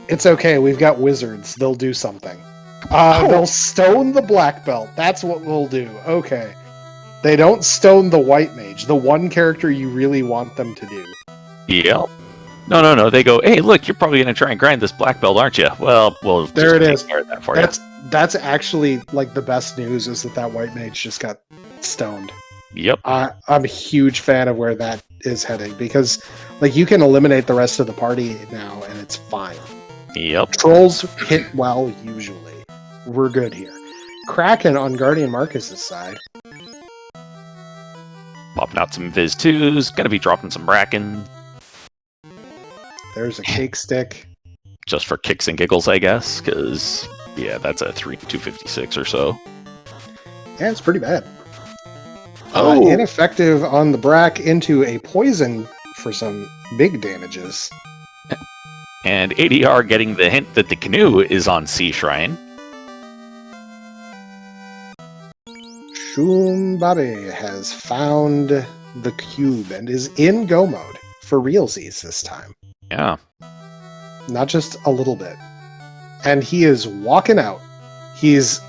S1: It's okay, we've got wizards. They'll do something. They'll stone the black belt. That's what we'll do. Okay. They don't stone the white mage, the one character you really want them to do.
S2: Yep. No. They go, hey, look, you're probably going to try and grind this black belt, aren't you? Well, we'll
S1: there
S2: just
S1: it is.
S2: Care of that for you.
S1: That's actually like the best news is that white mage just got stoned.
S2: Yep.
S1: I'm a huge fan of where that is heading because you can eliminate the rest of the party now and it's fine.
S2: Yep.
S1: Trolls hit well usually. We're good here. Kraken on Guardian Marcus's side.
S2: Popping out some Viz 2s, gonna be dropping some Bracken.
S1: There's a cake stick.
S2: Just for kicks and giggles, I guess, because, yeah, that's a 256 or so.
S1: Yeah, it's pretty bad.
S2: Oh!
S1: Ineffective on the Brack into a poison for some big damages.
S2: And ADR getting the hint that the canoe is on Sea Shrine.
S1: Shumbabe has found the cube and is in go mode for realsies this time.
S2: Yeah.
S1: Not just a little bit. And he is walking out. He's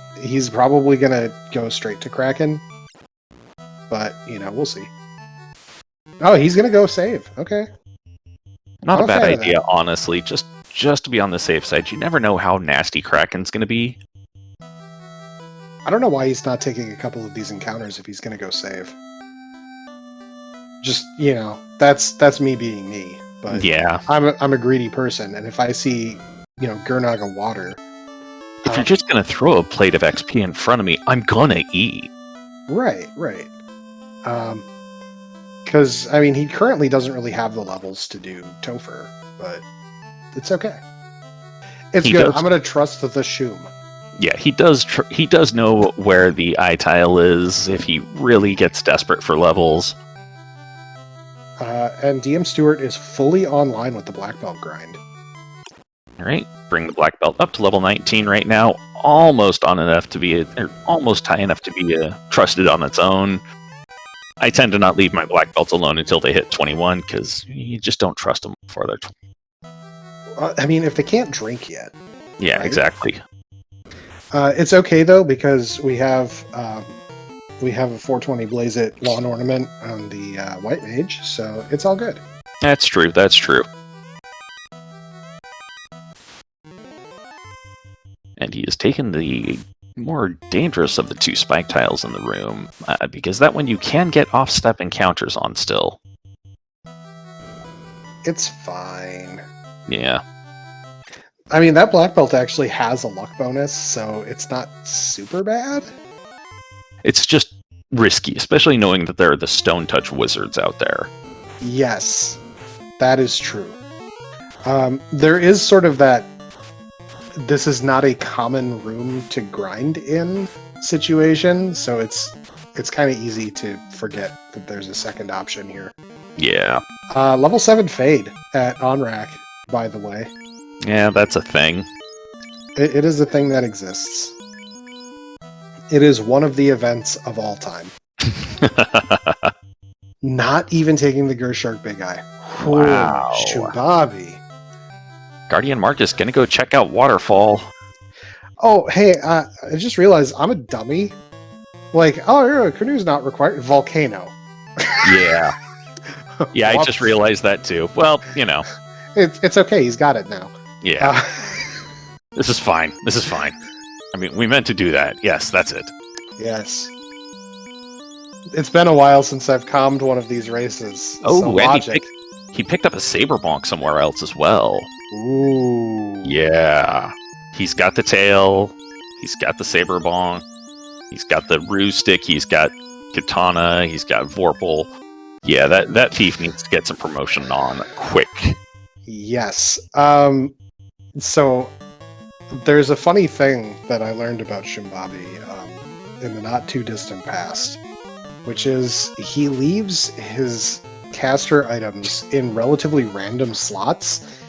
S1: probably gonna go straight to Kraken. But, we'll see. Oh, he's gonna go save. Okay.
S2: Not a bad idea, honestly. Just to be on the safe side. You never know how nasty Kraken's gonna be.
S1: I don't know why he's not taking a couple of these encounters if he's going to go save. Just, that's me being me. But
S2: yeah,
S1: I'm a greedy person, and if I see, Gurnaga water...
S2: If you're just going to throw a plate of XP in front of me, I'm going to eat.
S1: Right. Because, he currently doesn't really have the levels to do Topher, but it's okay. It's good. I'm going to trust the Shum.
S2: Yeah, he does know where the eye tile is if he really gets desperate for levels.
S1: And DM Stewart is fully online with the black belt grind.
S2: All right, bring the black belt up to level 19 right now. Almost high enough to be trusted on its own. I tend to not leave my black belts alone until they hit 21 because you just don't trust them before they're.
S1: If they can't drink yet.
S2: Yeah, right? Exactly.
S1: It's okay though because we have a 420 Blaze It Lawn Ornament on the White Mage, so it's all good.
S2: That's true. And he has taken the more dangerous of the 2 spike tiles in the room because that one you can get off-step encounters on still.
S1: It's fine.
S2: Yeah.
S1: That black belt actually has a luck bonus, so it's not super bad.
S2: It's just risky, especially knowing that there are the Stone Touch wizards out there.
S1: Yes, that is true. There is sort of that this is not a common room to grind in situation, so it's kind of easy to forget that there's a second option here.
S2: Yeah.
S1: Level 7 Fade at OnRack, by the way.
S2: Yeah, that's a thing.
S1: It is a thing that exists. It is one of the events of all time. Not even taking the Gershark Big Eye.
S2: Wow.
S1: Shumbabi.
S2: Guardian Marcus gonna go check out Waterfall.
S1: Oh, hey, I just realized I'm a dummy. Like, oh, canoe's not required. Volcano.
S2: Yeah. Yeah, I just realized that too. Well, you know.
S1: It's okay. He's got it now.
S2: Yeah. This is fine. This is fine. I mean, we meant to do that. Yes, that's it.
S1: Yes. It's been a while since I've calmed one of these races.
S2: Oh,
S1: so
S2: and
S1: logic.
S2: he picked up a saber bonk somewhere else as well.
S1: Ooh.
S2: Yeah. He's got the tail. He's got the saber bonk. He's got the rue stick. He's got katana. He's got Vorpal. Yeah, that thief needs to get some promotion on quick.
S1: Yes. So there's a funny thing that I learned about Shumbabi in the not too distant past, which is he leaves his caster items in relatively random slots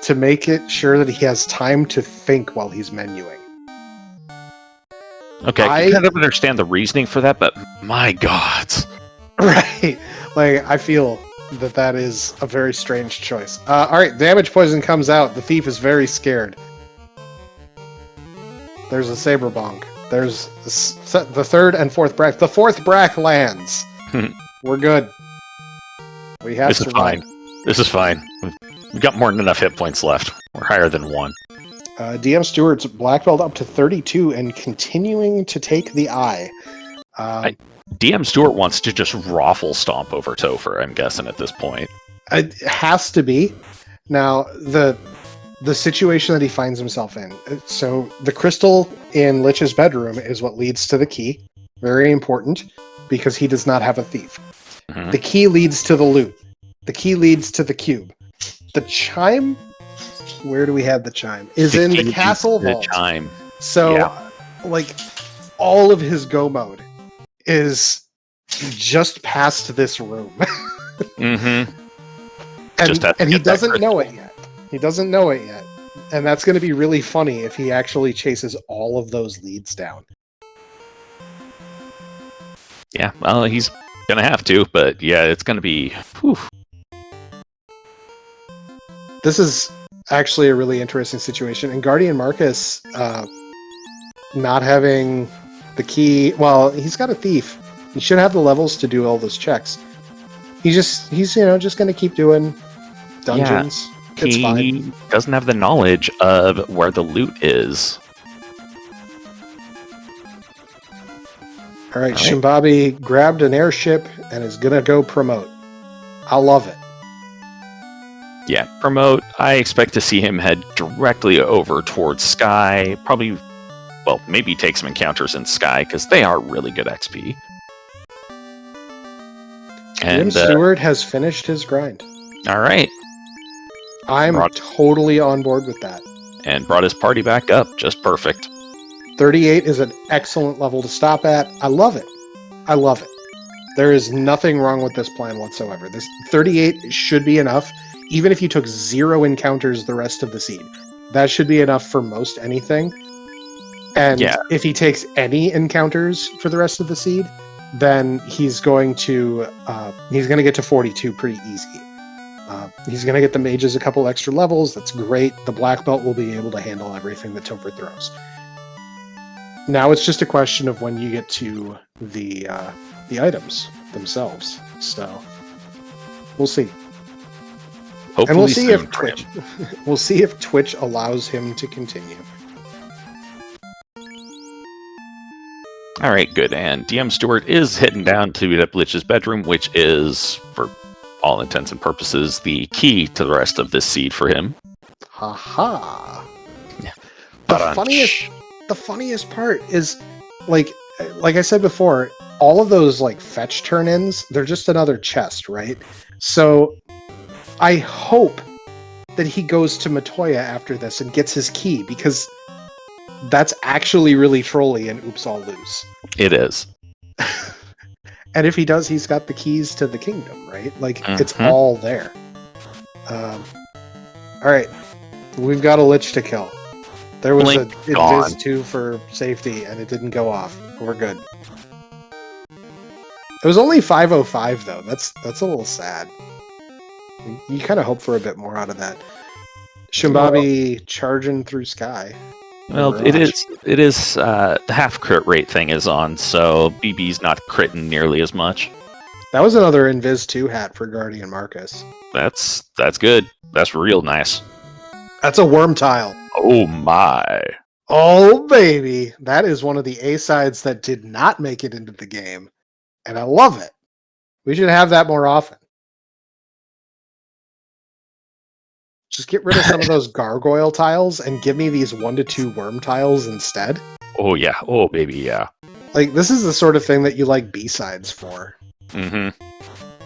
S1: to make it sure that he has time to think while he's menuing.
S2: Okay, I kind of understand the reasoning for that, but my God.
S1: Right. Like, I feel that is a very strange choice. Alright, damage poison comes out. The thief is very scared. There's a saber bonk. There's the third and fourth brack. The fourth brack lands. We're good. We have
S2: this is fine. This is fine. We've got more than enough hit points left. We're higher than 1.
S1: DM Stewart's black belt up to 32 and continuing to take the eye.
S2: DM Stewart wants to just raffle stomp over Topher, I'm guessing, at this point.
S1: It has to be. Now, the situation that he finds himself in. So, the crystal in Lich's bedroom is what leads to the key. Very important, because he does not have a thief. Mm-hmm. The key leads to the loot. The key leads to the cube. The chime... Where do we have the chime? Is in the castle vault.
S2: The chime.
S1: So, like, all of his go mode is just past this room.
S2: Mm-hmm.
S1: And he doesn't know it yet. He doesn't know it yet. And that's going to be really funny if he actually chases all of those leads down.
S2: Yeah, well, he's going to have to, but yeah, it's going to be... Whew.
S1: This is actually a really interesting situation. And Guardian Marcus not having the key... Well, he's got a thief. He should have the levels to do all those checks. He's just going to keep doing dungeons. Yeah.
S2: He doesn't have the knowledge of where the loot is.
S1: All right, Shumbabi grabbed an airship and is going to go promote. I love it.
S2: Yeah, promote. I expect to see him head directly over towards Sky. Probably, well, maybe take some encounters in Sky, because they are really good XP.
S1: And Stewart has finished his grind.
S2: All right.
S1: I'm totally on board with that.
S2: And brought his party back up. Just perfect.
S1: 38 is an excellent level to stop at. I love it. I love it. There is nothing wrong with this plan whatsoever. This 38 should be enough, even if you took 0 encounters the rest of the seed. That should be enough for most anything. And if he takes any encounters for the rest of the seed, then he's going to get to 42 pretty easy. He's going to get the mages a couple extra levels. That's great. The black belt will be able to handle everything that Topher throws. Now it's just a question of when you get to the items themselves. So we'll see.
S2: Hopefully,
S1: and we'll see if Twitch allows him to continue.
S2: All right, good. And DM Stewart is heading down to Lich's bedroom, which is, for all intents and purposes, the key to the rest of this seed for him.
S1: Ha-ha.
S2: Yeah.
S1: The funniest part is, like I said before, all of those like fetch turn-ins, they're just another chest, right? So I hope that he goes to Matoya after this and gets his key, because that's actually really trolly and Oops All Loose.
S2: It is.
S1: And if he does, he's got the keys to the kingdom, right? Like, it's
S2: Mhm.
S1: all there. Alright. We've got a Lich to kill. There was
S2: Blink
S1: a
S2: gone.
S1: Invis 2 for safety, and it didn't go off. We're good. It was only 505, though. That's a little sad. You kind of hope for a bit more out of that. Shumbabi charging through sky.
S2: Well, it is the half crit rate thing is on, so BB's not critting nearly as much.
S1: That was another Invis 2 hat for Guardian Marcus.
S2: That's good. That's real nice.
S1: That's a worm tile.
S2: Oh my.
S1: Oh, baby. That is one of the A-sides that did not make it into the game. And I love it. We should have that more often. Just get rid of some of those gargoyle tiles and give me these 1 to 2 worm tiles instead.
S2: Oh yeah. Oh baby, yeah.
S1: Like, this is the sort of thing that you like B-sides for.
S2: Mm-hmm.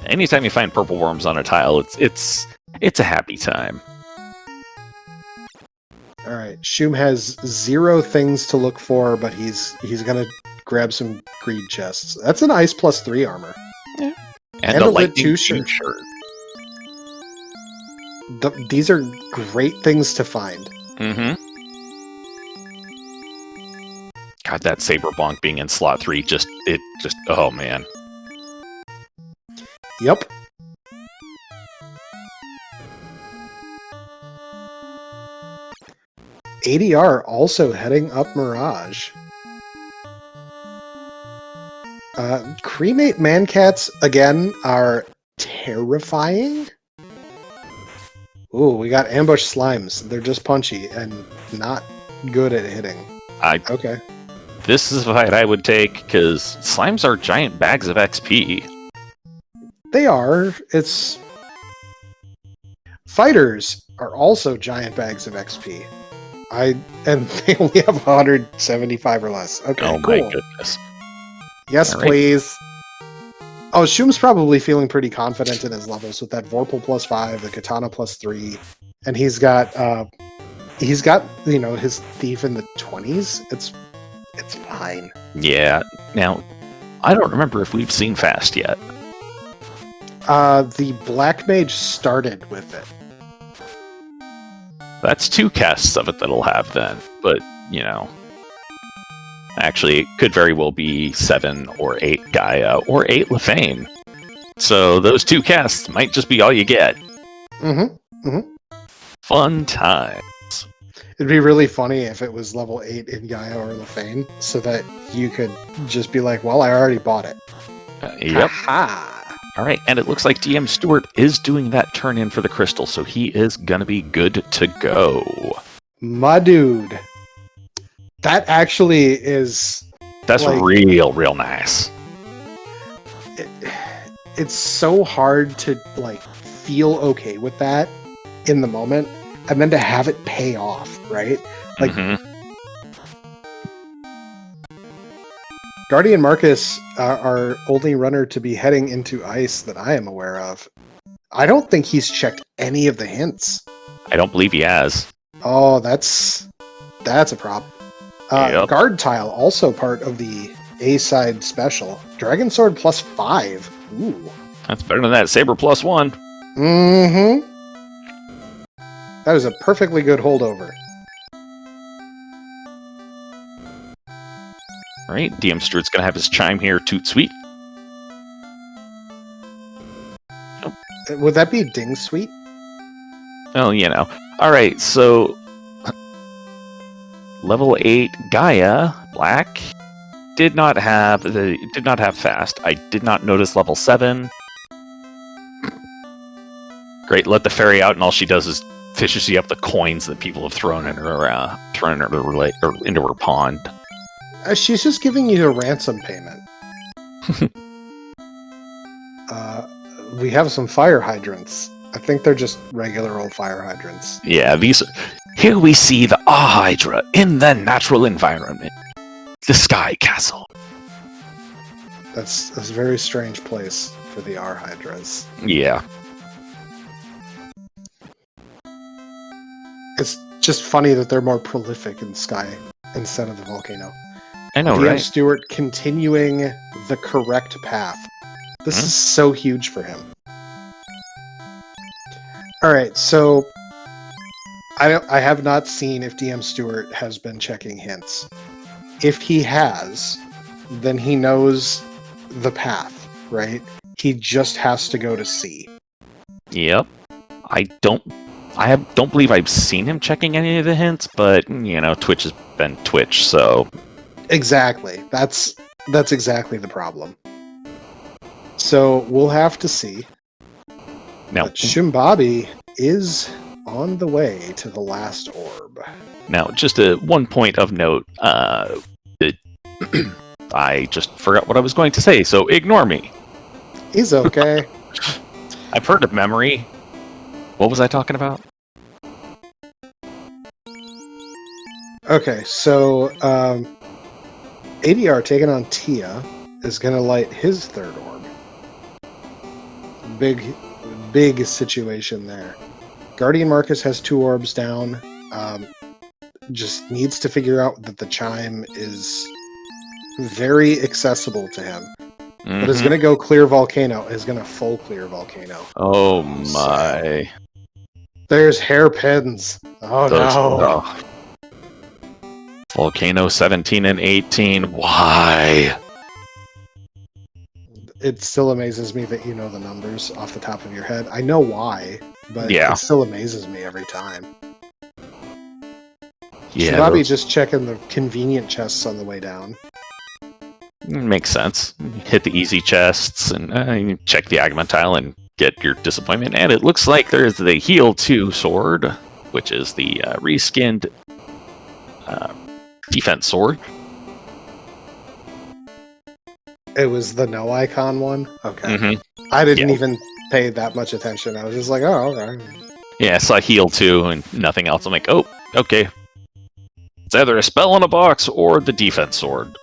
S2: Anytime you find purple worms on a tile, it's a happy time.
S1: Alright, Shum has 0 things to look for, but he's gonna grab some greed chests. That's an ice +3 armor.
S2: And
S1: And
S2: a
S1: a lit
S2: lightning
S1: 2
S2: shirt.
S1: These are great things to find.
S2: Mm-hmm. God, that Saber Bonk being in slot 3 oh man.
S1: Yep. ADR also heading up Mirage. Cremate Mancats, again, are terrifying. Ooh, we got Ambush Slimes. They're just punchy and not good at hitting. Okay.
S2: This is a fight I would take, because slimes are giant bags of XP.
S1: They are. It's... Fighters are also giant bags of XP. And they only have 175 or less. Okay,
S2: Oh
S1: cool.
S2: my goodness.
S1: Yes,
S2: All right.
S1: please. Oh, Shum's probably feeling pretty confident in his levels with that Vorpal +5, the Katana +3, and he's got his Thief in the 20s. It's fine.
S2: Yeah. Now, I don't remember if we've seen Fast yet.
S1: The Black Mage started with it.
S2: That's 2 casts of it that'll have then, but, actually, it could very well be 7 or 8 Gaia, or 8 Lefane. So those 2 casts might just be all you get. Fun time.
S1: It'd be really funny if it was level 8 in Gaia or Lefane, so that you could just be like, well, I already bought it.
S2: Yep.
S1: Ha!
S2: All right, and it looks like DM Stewart is doing that turn in for the crystal, so he is gonna be good to go.
S1: My dude. That actually is...
S2: That's
S1: like,
S2: real nice.
S1: It's so hard to feel okay with that in the moment, and then to have it pay off, right? Like, Guardian Marcus, our only runner to be heading into ice that I am aware of. I don't think he's checked any of the hints.
S2: I don't believe he has.
S1: Oh, that's a problem.
S2: Yep.
S1: Guard tile, also part of the A-side special. Dragon Sword +5. Ooh.
S2: That's better than that Saber +1.
S1: Mm-hmm. That was a perfectly good holdover.
S2: All right, DM Stewart's gonna have his chime here, toot sweet.
S1: Would that be Ding Sweet?
S2: Well, All right, so level 8 Gaia Black did not have fast. I did not notice level 7. Great, let the fairy out, and all she does is fishes you up the coins that people have thrown in her into her pond.
S1: She's just giving you a ransom payment. We have some fire hydrants. I think they're just regular old fire hydrants.
S2: Yeah, here we see the Hydra in the natural environment. The Sky Castle.
S1: That's a very strange place for the R Hydras.
S2: Yeah.
S1: It's just funny that they're more prolific in Sky instead of the volcano.
S2: I know,
S1: DM
S2: right?
S1: Stewart continuing the correct path. This is so huge for him. Alright, so I have not seen if DM Stewart has been checking hints. If he has, then he knows the path, right? He just has to go to C.
S2: Yep. I don't believe I've seen him checking any of the hints, but Twitch has been Twitch, so
S1: Exactly. That's exactly the problem. So we'll have to see.
S2: now
S1: But Shimbabi is on the way to the last orb.
S2: now just one point of note. I just forgot what I was going to say, so ignore me.
S1: He's okay.
S2: I've heard of memory. What was I talking about?
S1: Okay, so ADR taking on Tia is going to light his third orb. Big situation there. Guardian Marcus has 2 orbs down. Just needs to figure out that the chime is very accessible to him. But is going to go clear volcano. Is going to full clear volcano.
S2: Oh my!
S1: There's hairpins. Oh no!
S2: Oh. Volcano 17 and 18. Why?
S1: It still amazes me that you know the numbers off the top of your head. I know why, but
S2: Yeah.
S1: it still amazes me every time.
S2: Yeah,
S1: Shirabi just checking the convenient chests on the way down.
S2: makes sense. Hit the easy chests and you check the Agama tile and get your disappointment. And it looks like there's the Heal 2 sword, which is the reskinned defense sword.
S1: It was the no icon one? Okay.
S2: Mm-hmm.
S1: I didn't even pay that much attention. I was just like, oh, okay.
S2: Yeah, I saw Heal 2 and nothing else. I'm like, oh, okay. It's either a spell in a box or the defense sword.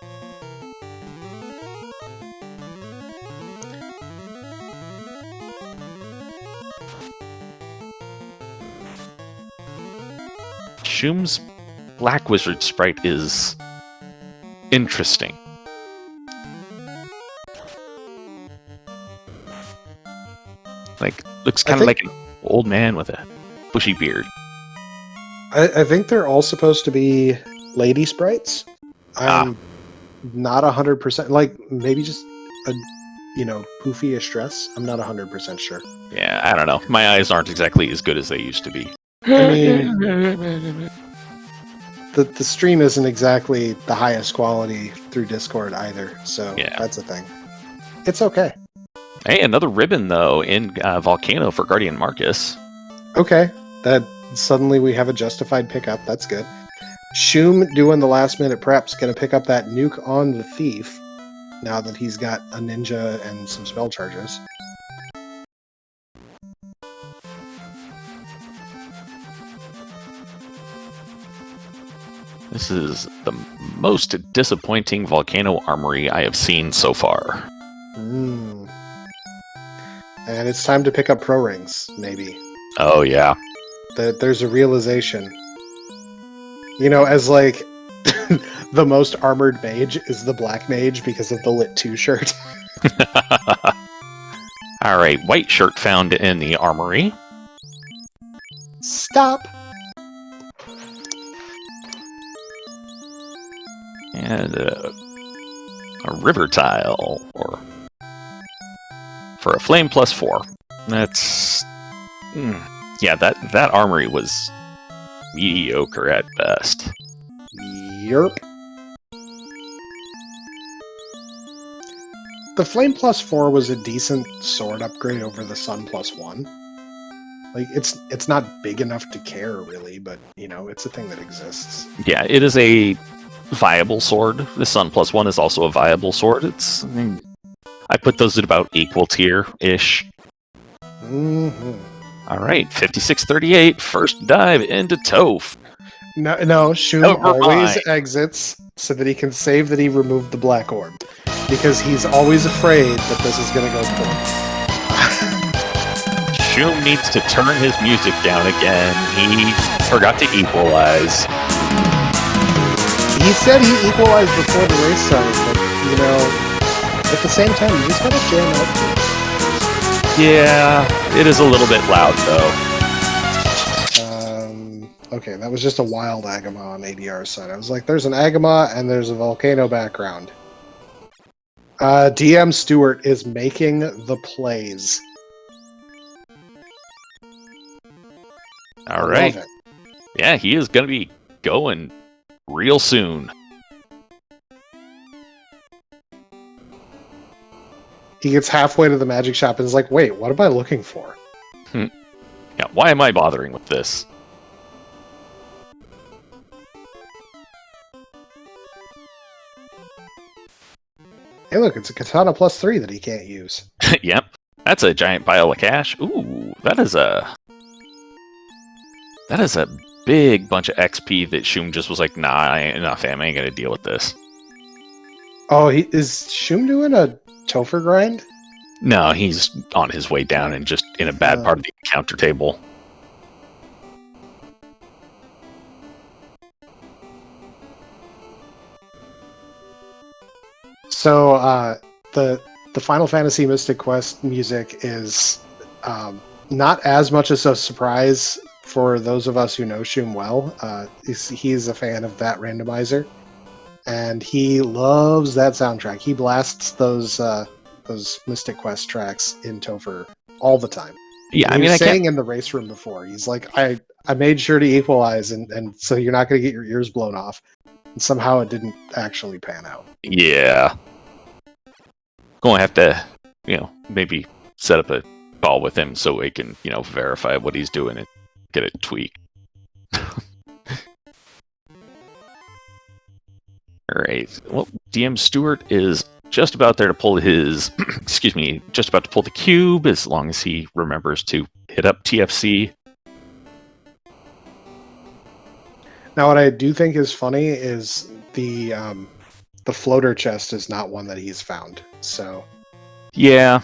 S2: Shum's Black Wizard sprite is interesting. Like, looks kind of like an old man with a bushy beard.
S1: I think they're all supposed to be lady sprites. I'm not 100%. Like, maybe just a, poofy-ish dress. I'm not 100% sure.
S2: Yeah, I don't know. My eyes aren't exactly as good as they used to be.
S1: I mean, the stream isn't exactly the highest quality through Discord either, so that's a thing. It's okay.
S2: Hey, another ribbon, though, in Volcano for Guardian Marcus.
S1: Okay, that suddenly we have a justified pickup. That's good. Shum doing the last-minute prep's going to pick up that nuke on the thief now that he's got a ninja and some spell charges.
S2: This is the most disappointing Volcano armory I have seen so far.
S1: And it's time to pick up pro rings, maybe.
S2: Oh, yeah.
S1: There's a realization. As like the most armored mage is the black mage because of the Lit 2 shirt.
S2: Alright, white shirt found in the armory.
S1: Stop!
S2: And a river tile, or for a flame +4. That's yeah. That armory was mediocre at best.
S1: Yerp. The flame +4 was a decent sword upgrade over the sun +1. Like it's not big enough to care really, but it's a thing that exists.
S2: Yeah, it is a viable sword. The Sun +1 is also a viable sword. I put those at about equal tier-ish.
S1: Mm-hmm.
S2: Alright, 5638, first dive into Toph.
S1: No, Shum
S2: Never
S1: always
S2: mind.
S1: exits so that he can save that he removed the black orb. Because he's always afraid that this is going to go poorly.
S2: Shum needs to turn his music down again. He forgot to equalize.
S1: He said he equalized before the race started, but, you know, at the same time, you just got to jam out.
S2: Yeah, it is a little bit loud, though.
S1: Okay, that was just a wild Agama on ADR's side. I was like, there's an Agama and there's a volcano background. DM Stewart is making the plays.
S2: All
S1: I
S2: right.
S1: love it.
S2: Yeah, he is going to be going real soon.
S1: He gets halfway to the magic shop and is like, wait, what am I looking for?
S2: Yeah, why am I bothering with this?
S1: Hey, look, it's a katana +3 that he can't use.
S2: Yep, that's a giant pile of cash. Ooh, that is a big bunch of XP that Shum just was like, nah, fam, I ain't gonna deal with this.
S1: Oh, is Shum doing a Topher grind?
S2: No, he's on his way down and just in a bad part of the counter table.
S1: So, the Final Fantasy Mystic Quest music is not as much as a surprise for those of us who know Shum well. He's a fan of that randomizer, and he loves that soundtrack. He blasts those Mystic Quest tracks in Topher all the time.
S2: Yeah,
S1: He was saying in the race room before, he's like, I made sure to equalize, and so you're not going to get your ears blown off. And somehow it didn't actually pan out.
S2: Yeah. Gonna have to, maybe set up a call with him so we can, verify what he's doing and get it tweaked. Alright. Well, DM Stewart is just about there to pull his, just about to pull the cube, as long as he remembers to hit up TFC.
S1: Now, what I do think is funny is the floater chest is not one that he's found. So
S2: yeah,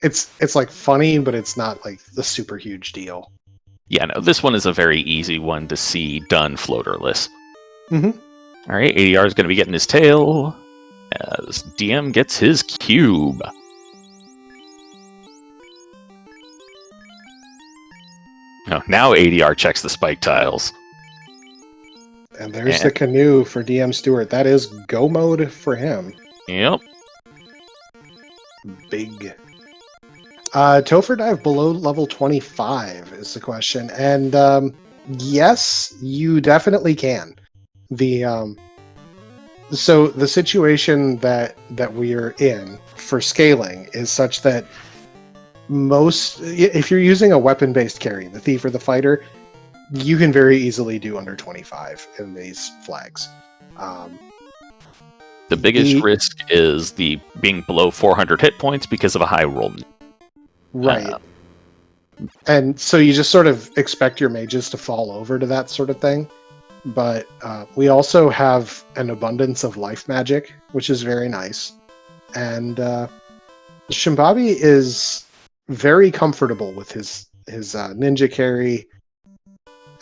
S1: it's like funny, but it's not like the super huge deal.
S2: Yeah, no, this one is a very easy one to see done floaterless.
S1: Mm-hmm.
S2: All right, ADR is going to be getting his tail as DM gets his cube. Oh, now ADR checks the spike tiles.
S1: And there's the canoe for DM Stewart. That is go mode for him.
S2: Yep.
S1: Big. Topher dive below level 25 is the question. And yes, you definitely can. So the situation that we are in for scaling is such that if you're using a weapon-based carry, the thief or the fighter, you can very easily do under 25 in these flags.
S2: The biggest risk is the being below 400 hit points because of a high roll.
S1: Right. And so you just sort of expect your mages to fall over to that sort of thing. But we also have an abundance of life magic, which is very nice. And Shimbabi is very comfortable with his ninja carry.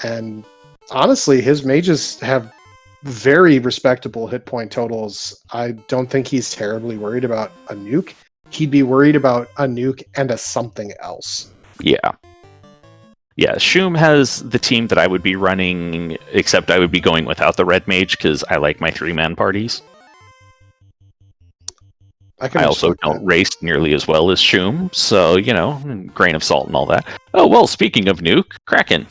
S1: And honestly, his mages have very respectable hit point totals. I don't think he's terribly worried about a nuke. He'd be worried about a nuke and a something else.
S2: Yeah. Yeah, Shum has the team that I would be running, except I would be going without the red mage because I like my 3-man parties. I also don't race nearly as well as Shum, so, grain of salt and all that. Oh, well, speaking of nuke, Kraken.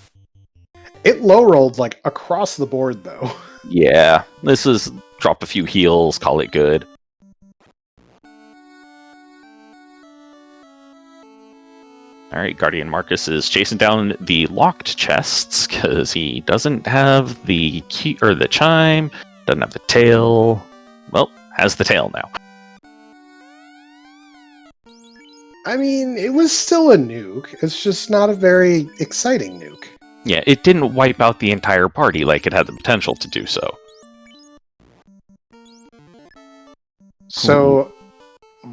S1: It low rolled like across the board, though.
S2: Yeah, this is drop a few heals, call it good. Alright, Guardian Marcus is chasing down the locked chests because he doesn't have the key or the chime, doesn't have the tail. Well, has the tail now.
S1: I mean, it was still a nuke. It's just not a very exciting nuke.
S2: Yeah, it didn't wipe out the entire party like it had the potential to do so.
S1: So,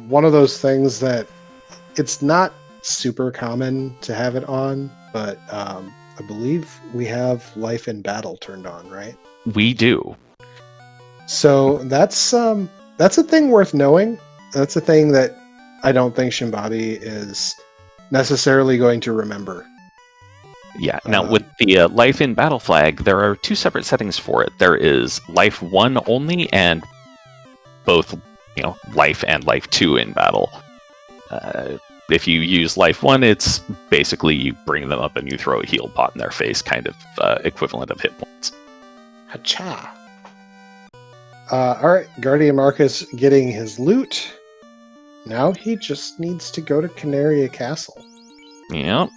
S1: one of those things that it's not super common to have it on, but I believe we have Life in Battle turned on, right?
S2: We do.
S1: So that's a thing worth knowing. That's a thing that I don't think Shimbabi is necessarily going to remember.
S2: Yeah. Now, with the Life in Battle flag, there are two separate settings for it. There is Life 1 only, and both, Life and Life 2 in battle. If you use Life 1, it's basically you bring them up and you throw a heal pot in their face, kind of equivalent of hit points.
S1: Hacha. All right, Guardian Marcus getting his loot. Now he just needs to go to Canaria Castle.
S2: Yep.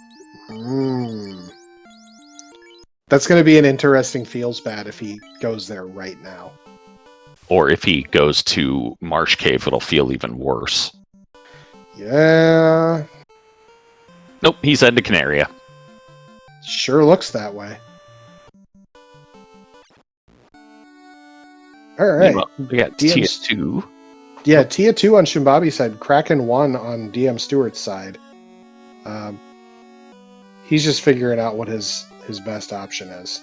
S1: That's going to be an interesting feels bad if he goes there right now.
S2: Or if he goes to Marsh Cave, it'll feel even worse.
S1: Yeah.
S2: Nope, he's headed to Canaria.
S1: Sure looks that way. All right.
S2: We got
S1: DM's
S2: TS2.
S1: Yeah, Tia 2 on Shimbabi's side, Kraken 1 on DM Stewart's side. He's just figuring out what his best option is.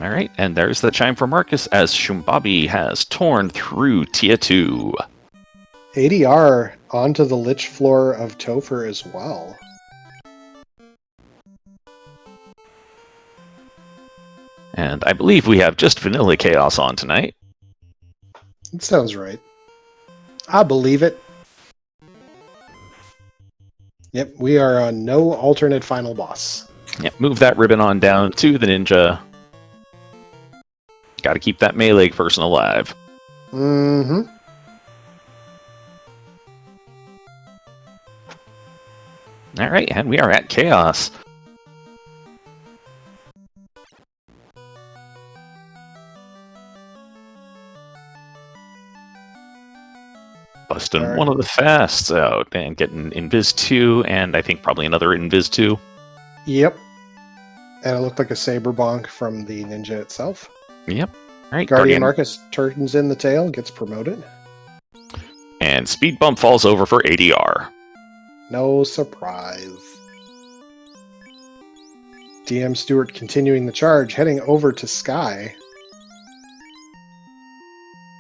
S2: All right, and there's the chime for Marcus as Shimbabi has torn through Tia 2.
S1: ADR onto the Lich floor of Topher as well.
S2: And I believe we have just Vanilla Chaos on tonight.
S1: It sounds right. I believe it. Yep, we are on no alternate final boss.
S2: Yep, move that ribbon on down to the ninja. Got to keep that melee person alive.
S1: Mm-hmm.
S2: All right, and we are at Chaos. Busting
S1: All right.
S2: one of the fasts out and getting Invis 2, and I think probably another Invis 2.
S1: Yep. And it looked like a saber bonk from the ninja itself.
S2: Yep. All right,
S1: Guardian Marcus turns in the tail, gets promoted.
S2: And speed bump falls over for ADR.
S1: No surprise. DM Stewart continuing the charge, heading over to Sky.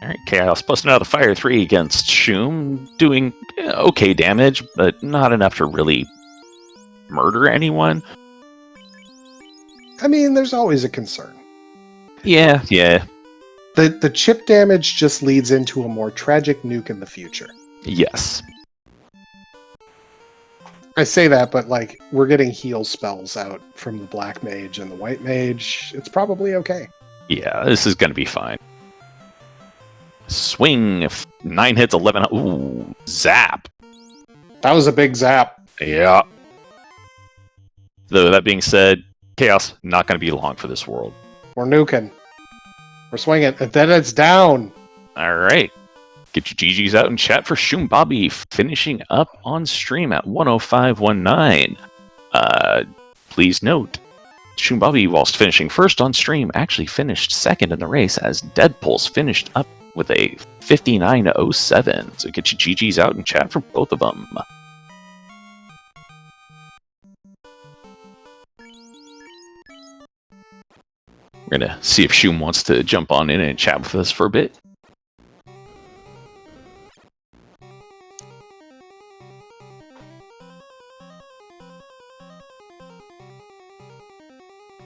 S2: All right, Chaos busting out of the Fire 3 against Shum, doing okay damage, but not enough to really murder anyone.
S1: I mean, there's always a concern.
S2: Yeah.
S1: The chip damage just leads into a more tragic nuke in the future.
S2: Yes.
S1: I say that, but like, we're getting heal spells out from the Black Mage and the White Mage. It's probably okay.
S2: Yeah, this is going to be fine. Swing, 9 hits, 11. Ooh, zap.
S1: That was a big zap.
S2: Yeah. Though that being said, Chaos not going to be long for this world.
S1: We're nuking. We're swinging. And then it's down.
S2: All right. Get your GGs out in chat for Shimbabi finishing up on stream at 105.19. Please note, Shimbabi, whilst finishing first on stream, actually finished second in the race as Deadpulse finished up with a 59.07. So get your GGs out in chat for both of them. We're going to see if Shum wants to jump on in and chat with us for a bit.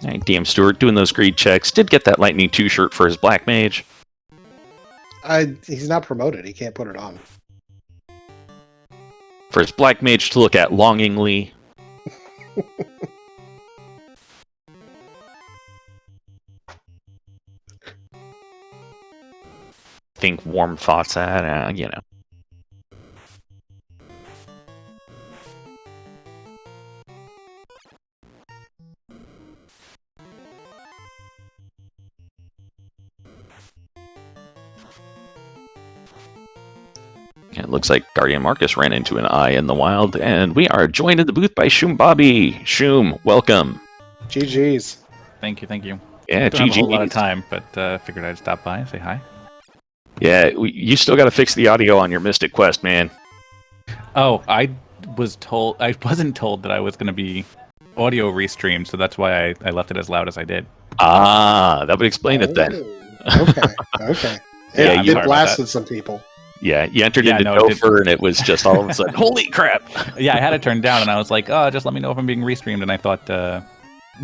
S2: All right, DM Stewart doing those greed checks. Did get that Lightning 2 shirt for his Black Mage.
S1: He's not promoted. He can't put it on.
S2: For his Black Mage to look at longingly. Think warm thoughts at, you know. It looks like Guardian Marcus ran into an eye in the wild, and we are joined in the booth by Shoom Bobby. Shoom, welcome.
S1: GG's.
S3: Thank you.
S2: Yeah,
S3: Don't have a whole lot of
S2: GG's.
S3: time, but figured I'd stop by and say hi.
S2: Yeah, you still got to fix the audio on your Mystic Quest, man.
S3: Oh, I wasn't told that I was going to be audio restreamed, so that's why I left it as loud as I did.
S2: Ah, that would explain it then.
S1: Okay.
S2: Yeah,
S1: It
S3: sorry about
S1: blasted some people.
S2: Yeah, you entered
S3: Yeah,
S2: into
S3: no, it did.
S2: Topher, and it was just all of a sudden, holy crap!
S3: Yeah, I had it turned down, and I was like, oh, just let me know if I'm being restreamed, and I thought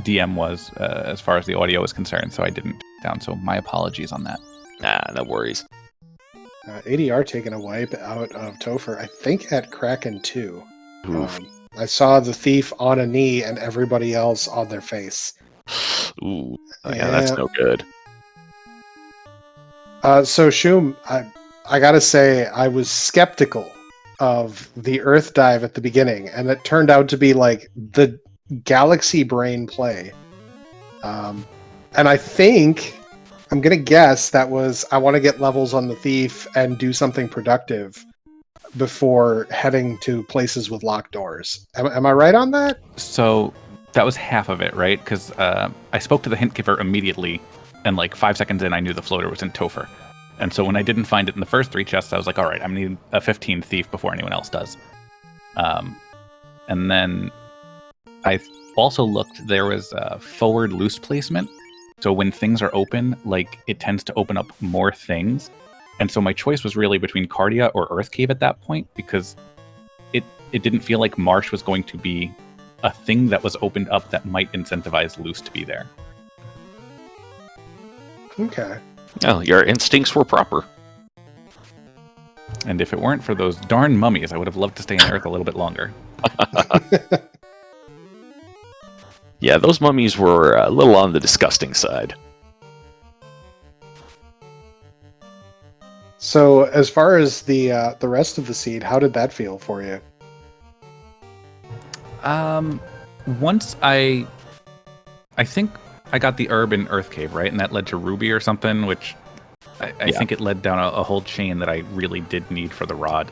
S3: DM was, as far as the audio was concerned, so I didn't turn it down, so my apologies on that.
S2: Nah, no worries.
S1: ADR taking a wipe out of Topher, I think at Kraken 2.
S2: Oof.
S1: I saw the thief on a knee and everybody else on their face.
S2: Ooh, yeah, that's no good.
S1: So Shum, I gotta say, I was skeptical of the Earth dive at the beginning, and it turned out to be like the Galaxy Brain play. And I think, I'm gonna guess that was, I want to get levels on the thief and do something productive before heading to places with locked doors. Am I right on that?
S3: So that was half of it, right? Because I spoke to the hint giver immediately, and like 5 seconds in, I knew the floater was in Topher. And so when I didn't find it in the first 3 chests, I was like, all right, I'm going to need a 15 thief before anyone else does. And then I also looked, there was a forward loose placement. So when things are open, like it tends to open up more things. And so my choice was really between Cardia or Earth Cave at that point, because it didn't feel like Marsh was going to be a thing that was opened up that might incentivize loose to be there.
S1: Okay.
S2: Oh, your instincts were proper.
S3: And if it weren't for those darn mummies, I would have loved to stay on Earth a little bit longer.
S2: Yeah, those mummies were a little on the disgusting side.
S1: So as far as the rest of the seed, how did that feel for you?
S3: Once I think I got the herb in Earth Cave, right? And that led to Ruby or something, which I think it led down a whole chain that I really did need for the rod.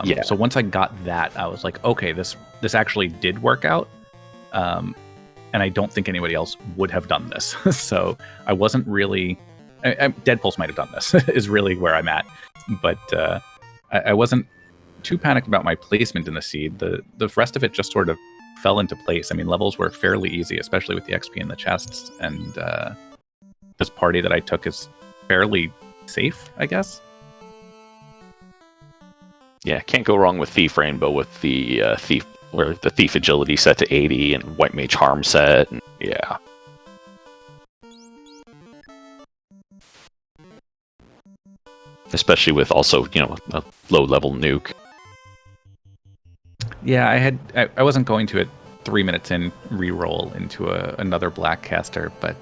S2: Yeah.
S3: So once I got that, I was like, okay, this actually did work out. And I don't think anybody else would have done this. So I wasn't really... Dead Pulse might have done this, is really where I'm at. But I wasn't too panicked about my placement in the seed. The rest of it just sort of fell into place. I mean, levels were fairly easy, especially with the XP in the chests. And this party that I took is fairly safe, I guess.
S2: Yeah, can't go wrong with Thief Rainbow with the Thief, where the Thief Agility set to 80 and White Mage Harm set. And, yeah. Especially with also, a low-level nuke.
S3: Yeah, I wasn't going to 3 minutes in re-roll into another black caster, but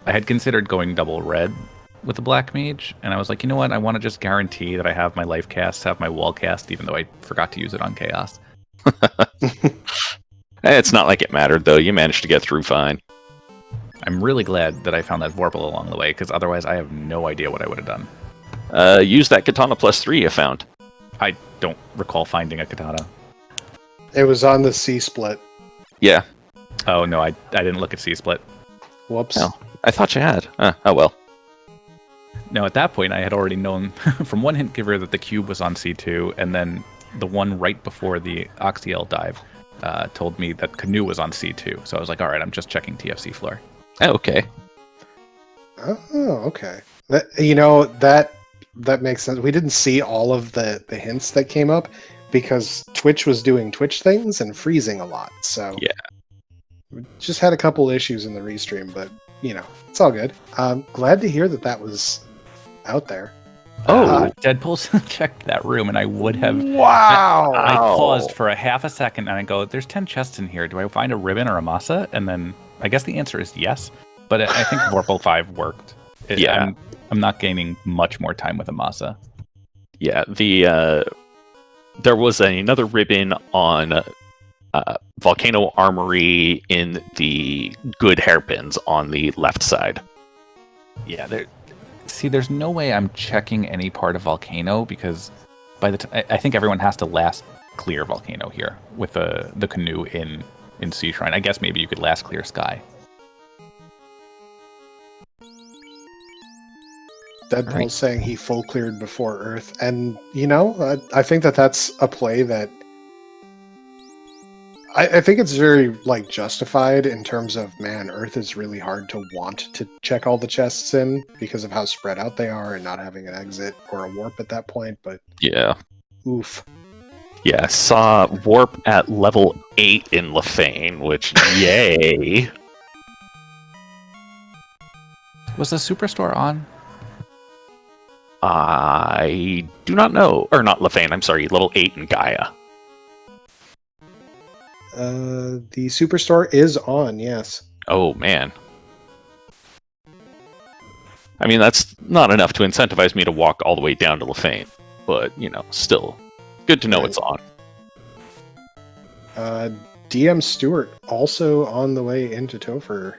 S3: I had considered going double red with a black mage, and I was like, you know what, I want to just guarantee that I have my life cast, have my wall cast, even though I forgot to use it on chaos.
S2: It's not like it mattered, though. You managed to get through fine.
S3: I'm really glad that I found that Vorpal along the way, because otherwise I have no idea what I would have done.
S2: Use that Katana +3 you found.
S3: I don't recall finding a katana.
S1: It was on the C-split.
S2: Yeah.
S3: Oh, no, I didn't look at C-split.
S1: Whoops.
S2: Oh, I thought you had. Oh well.
S3: No, at that point, I had already known from one hint giver that the cube was on C2, and then the one right before the Oxyel dive told me that Canoe was on C2. So I was like, all right, I'm just checking TFC floor.
S2: Oh, okay.
S1: Oh, okay. That makes sense. We didn't see all of the hints that came up because Twitch was doing Twitch things and freezing a lot. So
S2: yeah,
S1: we just had a couple issues in the restream, but it's all good. Glad to hear that was out there.
S3: Deadpool's checked that room, and I would have.
S1: Wow!
S3: I paused for a half a second, and I go, "There's 10 chests in here. Do I find a ribbon or a masa?" And then I guess the answer is yes. But I think Vorpal 5 worked.
S2: Yeah,
S3: I'm not gaining much more time with a masa.
S2: Yeah, there was another ribbon on Volcano Armory in the good hairpins on the left side.
S3: Yeah, there's no way I'm checking any part of Volcano because by the time I think everyone has to last clear volcano here with the canoe in Sea Shrine. I guess maybe you could last clear sky.
S1: Deadpool's
S2: Right.
S1: saying he full cleared before Earth, and I think that's a play that I think it's very justified in terms of, man, Earth is really hard to want to check all the chests in because of how spread out they are and not having an exit or a warp at that point. But
S2: Yeah.
S1: oof,
S2: Yeah, I saw warp at level 8 in Lefane, which, yay.
S3: Was the Superstore on?
S2: I do not know. Or not Lefane, I'm sorry, level 8 in Gaia.
S1: the Superstore is on. Yes.
S2: Oh, man. I mean, that's not enough to incentivize me to walk all the way down to Lefane. But, still, good to know
S1: Right.
S2: it's on.
S1: DM Stewart also on the way into Topher.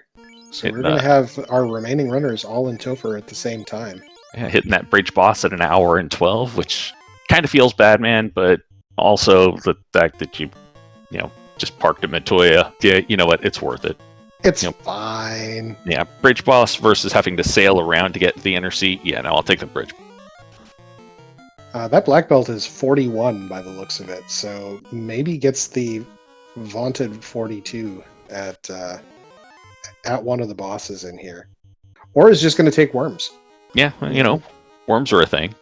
S1: So
S2: Hitting
S1: we're going
S2: that-
S1: to have our remaining runners all in Topher at the same time.
S2: Yeah, hitting that bridge boss at an hour and 12, which kind of feels bad, man, but also the fact that you just parked at Matoya, yeah, you know what, it's worth it.
S1: It's
S2: Yep.
S1: fine.
S2: Yeah, bridge boss versus having to sail around to get the inner seat, yeah, no, I'll take the bridge.
S1: That black belt is 41 by the looks of it, so maybe gets the vaunted 42 at one of the bosses in here, or is just going to take worms.
S2: Yeah, worms are a thing.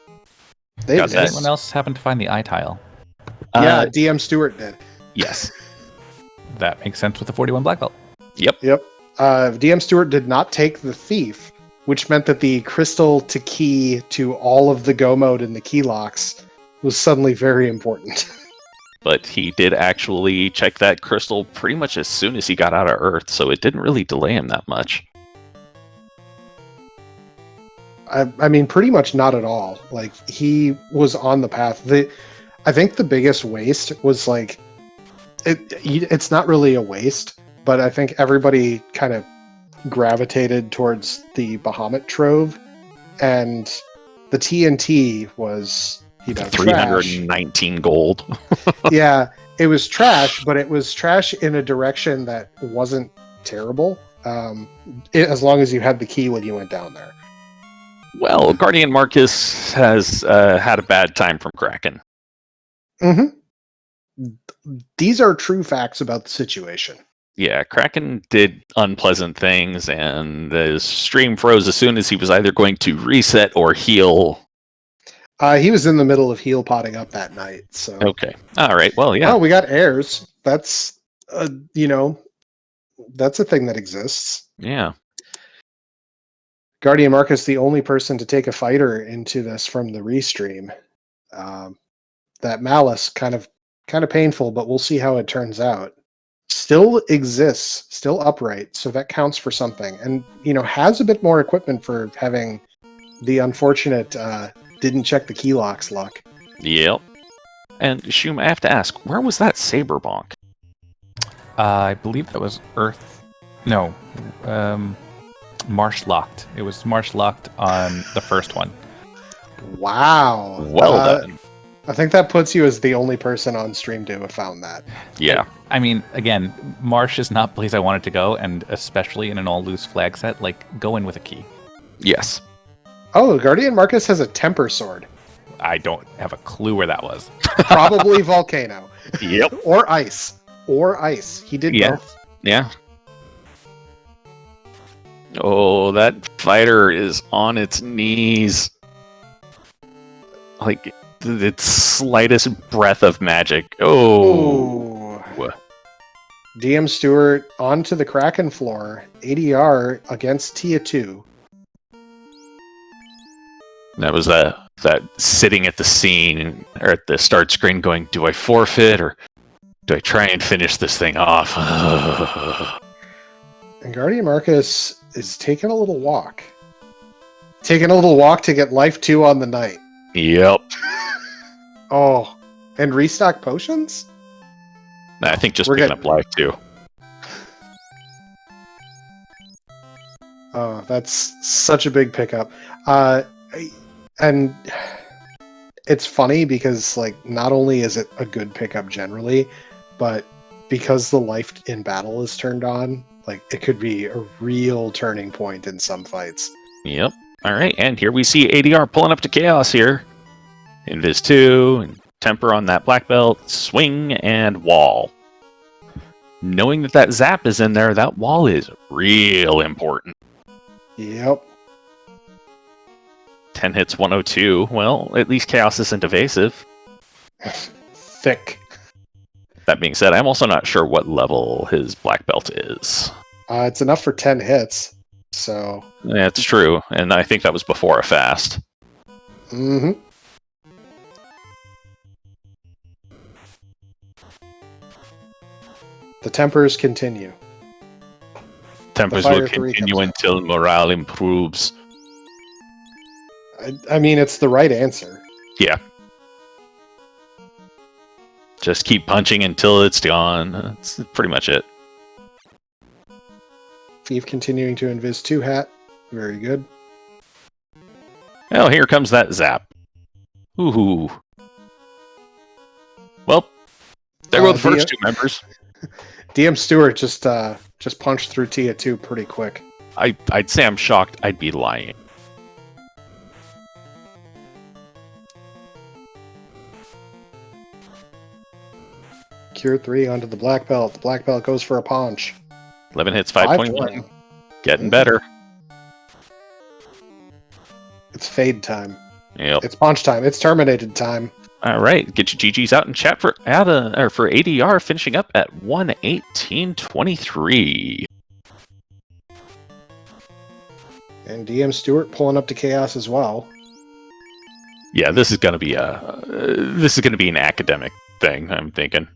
S1: They
S2: Got that.
S1: exist.
S3: Anyone else happen to find the eye tile?
S1: Yeah, DM Stewart did.
S2: Yes.
S3: That makes sense with the 41 black belt.
S2: Yep.
S1: Yep. DM Stewart did not take the thief, which meant that the crystal to key to all of the go mode and the key locks was suddenly very important.
S2: But he did actually check that crystal pretty much as soon as he got out of Earth, so it didn't really delay him that much.
S1: I mean, pretty much not at all. Like, he was on the path. I think the biggest waste was it's not really a waste, but I think everybody kind of gravitated towards the Bahamut Trove, and the TNT was, trash.
S2: 319 gold.
S1: Yeah, it was trash, but it was trash in a direction that wasn't terrible, as long as you had the key when you went down there.
S2: Well, Guardian Marcus has had a bad time from Kraken.
S1: Mm-hmm. These are true facts about the situation.
S2: Yeah, Kraken did unpleasant things, and the stream froze as soon as he was either going to reset or heal.
S1: He was in the middle of heel potting up that night, so...
S2: Okay. All right. Well, yeah.
S1: Oh, we got heirs. That's, that's a thing that exists.
S2: Yeah.
S1: Guardian Marcus, the only person to take a fighter into this from the restream. That Malice, kind of painful, but we'll see how it turns out. Still exists, still upright, so that counts for something. And, has a bit more equipment for having the unfortunate didn't check the key locks luck.
S2: Yep. And Shum, I have to ask, where was that saber bonk?
S3: I believe that was Earth. No. Marsh locked. It was marsh locked on the first one.
S1: Wow.
S2: Well done.
S1: I think that puts you as the only person on stream to have found that.
S2: Yeah.
S3: I mean, again, Marsh is not a place I wanted to go, and especially in an all-loose flag set, go in with a key.
S2: Yes.
S1: Oh, Guardian Marcus has a temper sword.
S3: I don't have a clue where that was.
S1: Probably volcano.
S2: Yep.
S1: Or ice. He did
S2: Yeah.
S1: both.
S2: Yeah. Oh, that fighter is on its knees. Like, its slightest breath of magic. Oh.
S1: Ooh. DM Stewart onto the Kraken floor. ADR against Tia 2.
S2: That was that sitting at the scene, or at the start screen going, do I forfeit, or do I try and finish this thing off?
S1: And Guardian Marcus is taking a little walk. Taking a little walk to get life 2 on the night.
S2: Yep.
S1: Oh, and restock potions?
S2: I think just
S1: We're
S2: picking
S1: getting-
S2: up life too.
S1: Oh, that's such a big pickup. And it's funny because like not only is it a good pickup generally, but because the life in battle is turned on, like it could be a real turning point in some fights.
S2: Yep. All right, and here we see ADR pulling up to Chaos here. Invis 2, and Temper on that black belt, swing, and wall. Knowing that that zap is in there, that wall is real important.
S1: Yep.
S2: 10 hits, 102. Well, at least Chaos isn't evasive.
S1: Thick.
S2: That being said, I'm also not sure what level his black belt is.
S1: It's enough for 10 hits, so...
S2: That's true, and I think that was before a fast.
S1: Mm-hmm. The tempers continue.
S2: Tempers will continue until morale improves.
S1: I mean, it's the right answer.
S2: Yeah. Just keep punching until it's gone. That's pretty much it.
S1: Thief continuing to invis 2 hat. Very good.
S2: Well, here comes that zap. Ooh. Well, there go the first two members.
S1: DM Stewart just punched through Tia 2 pretty quick.
S2: I'd say I'm shocked. I'd be lying.
S1: Cure 3 onto the black belt. The black belt goes for a punch.
S2: 11 hits, 5.1. Getting better.
S1: It's fade time.
S2: Yep.
S1: It's punch time. It's terminated time.
S2: All right, get your GGs out in chat for ADR, finishing up at 118.23.
S1: And DM Stewart pulling up to Chaos as well.
S2: Yeah, this is gonna be an academic thing, I'm thinking.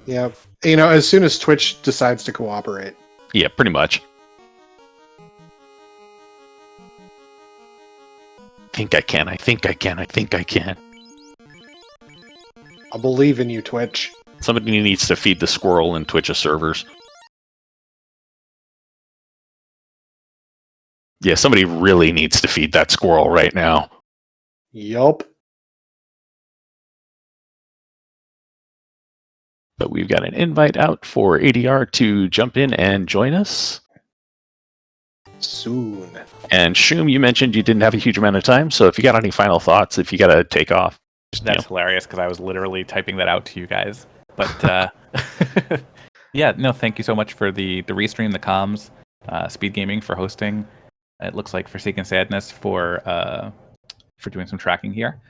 S1: Yeah, as soon as Twitch decides to cooperate.
S2: Yeah, pretty much. I think I can.
S1: I believe in you, Twitch.
S2: Somebody needs to feed the squirrel in Twitch's servers. Yeah, somebody really needs to feed that squirrel right now.
S1: Yup.
S2: But we've got an invite out for ADR to jump in and join us.
S1: Soon.
S2: And Shum, you mentioned you didn't have a huge amount of time, so if you got any final thoughts, if you got to take off.
S3: That's hilarious because I was literally typing that out to you guys. But yeah, no, thank you so much for the restream, the comms, Speed Gaming for hosting. It looks like Forsaken Sadness for doing some tracking here.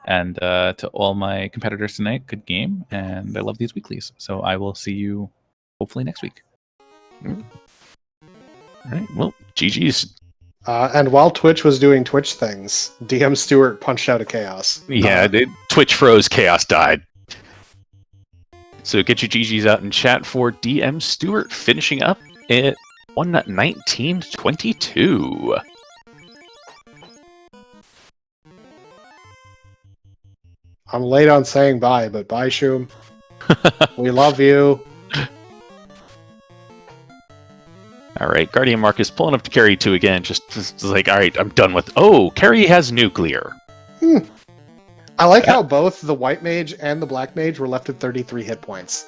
S3: And to all my competitors tonight, good game, and I love these weeklies. So I will see you hopefully next week.
S2: All right, well, GG's.
S1: And while Twitch was doing Twitch things, DM Stewart punched out a Chaos.
S2: Yeah, Twitch froze, Chaos died. So get your GGs out in chat for DM Stewart finishing up at 119.22.
S1: I'm late on saying bye, but bye, Shum. We love you.
S2: All right, Guardian Marcus pulling up to Carry 2 again. Just like, all right, I'm done with... Oh, Carry has nuclear.
S1: I like how both the white mage and the black mage were left at 33 hit points.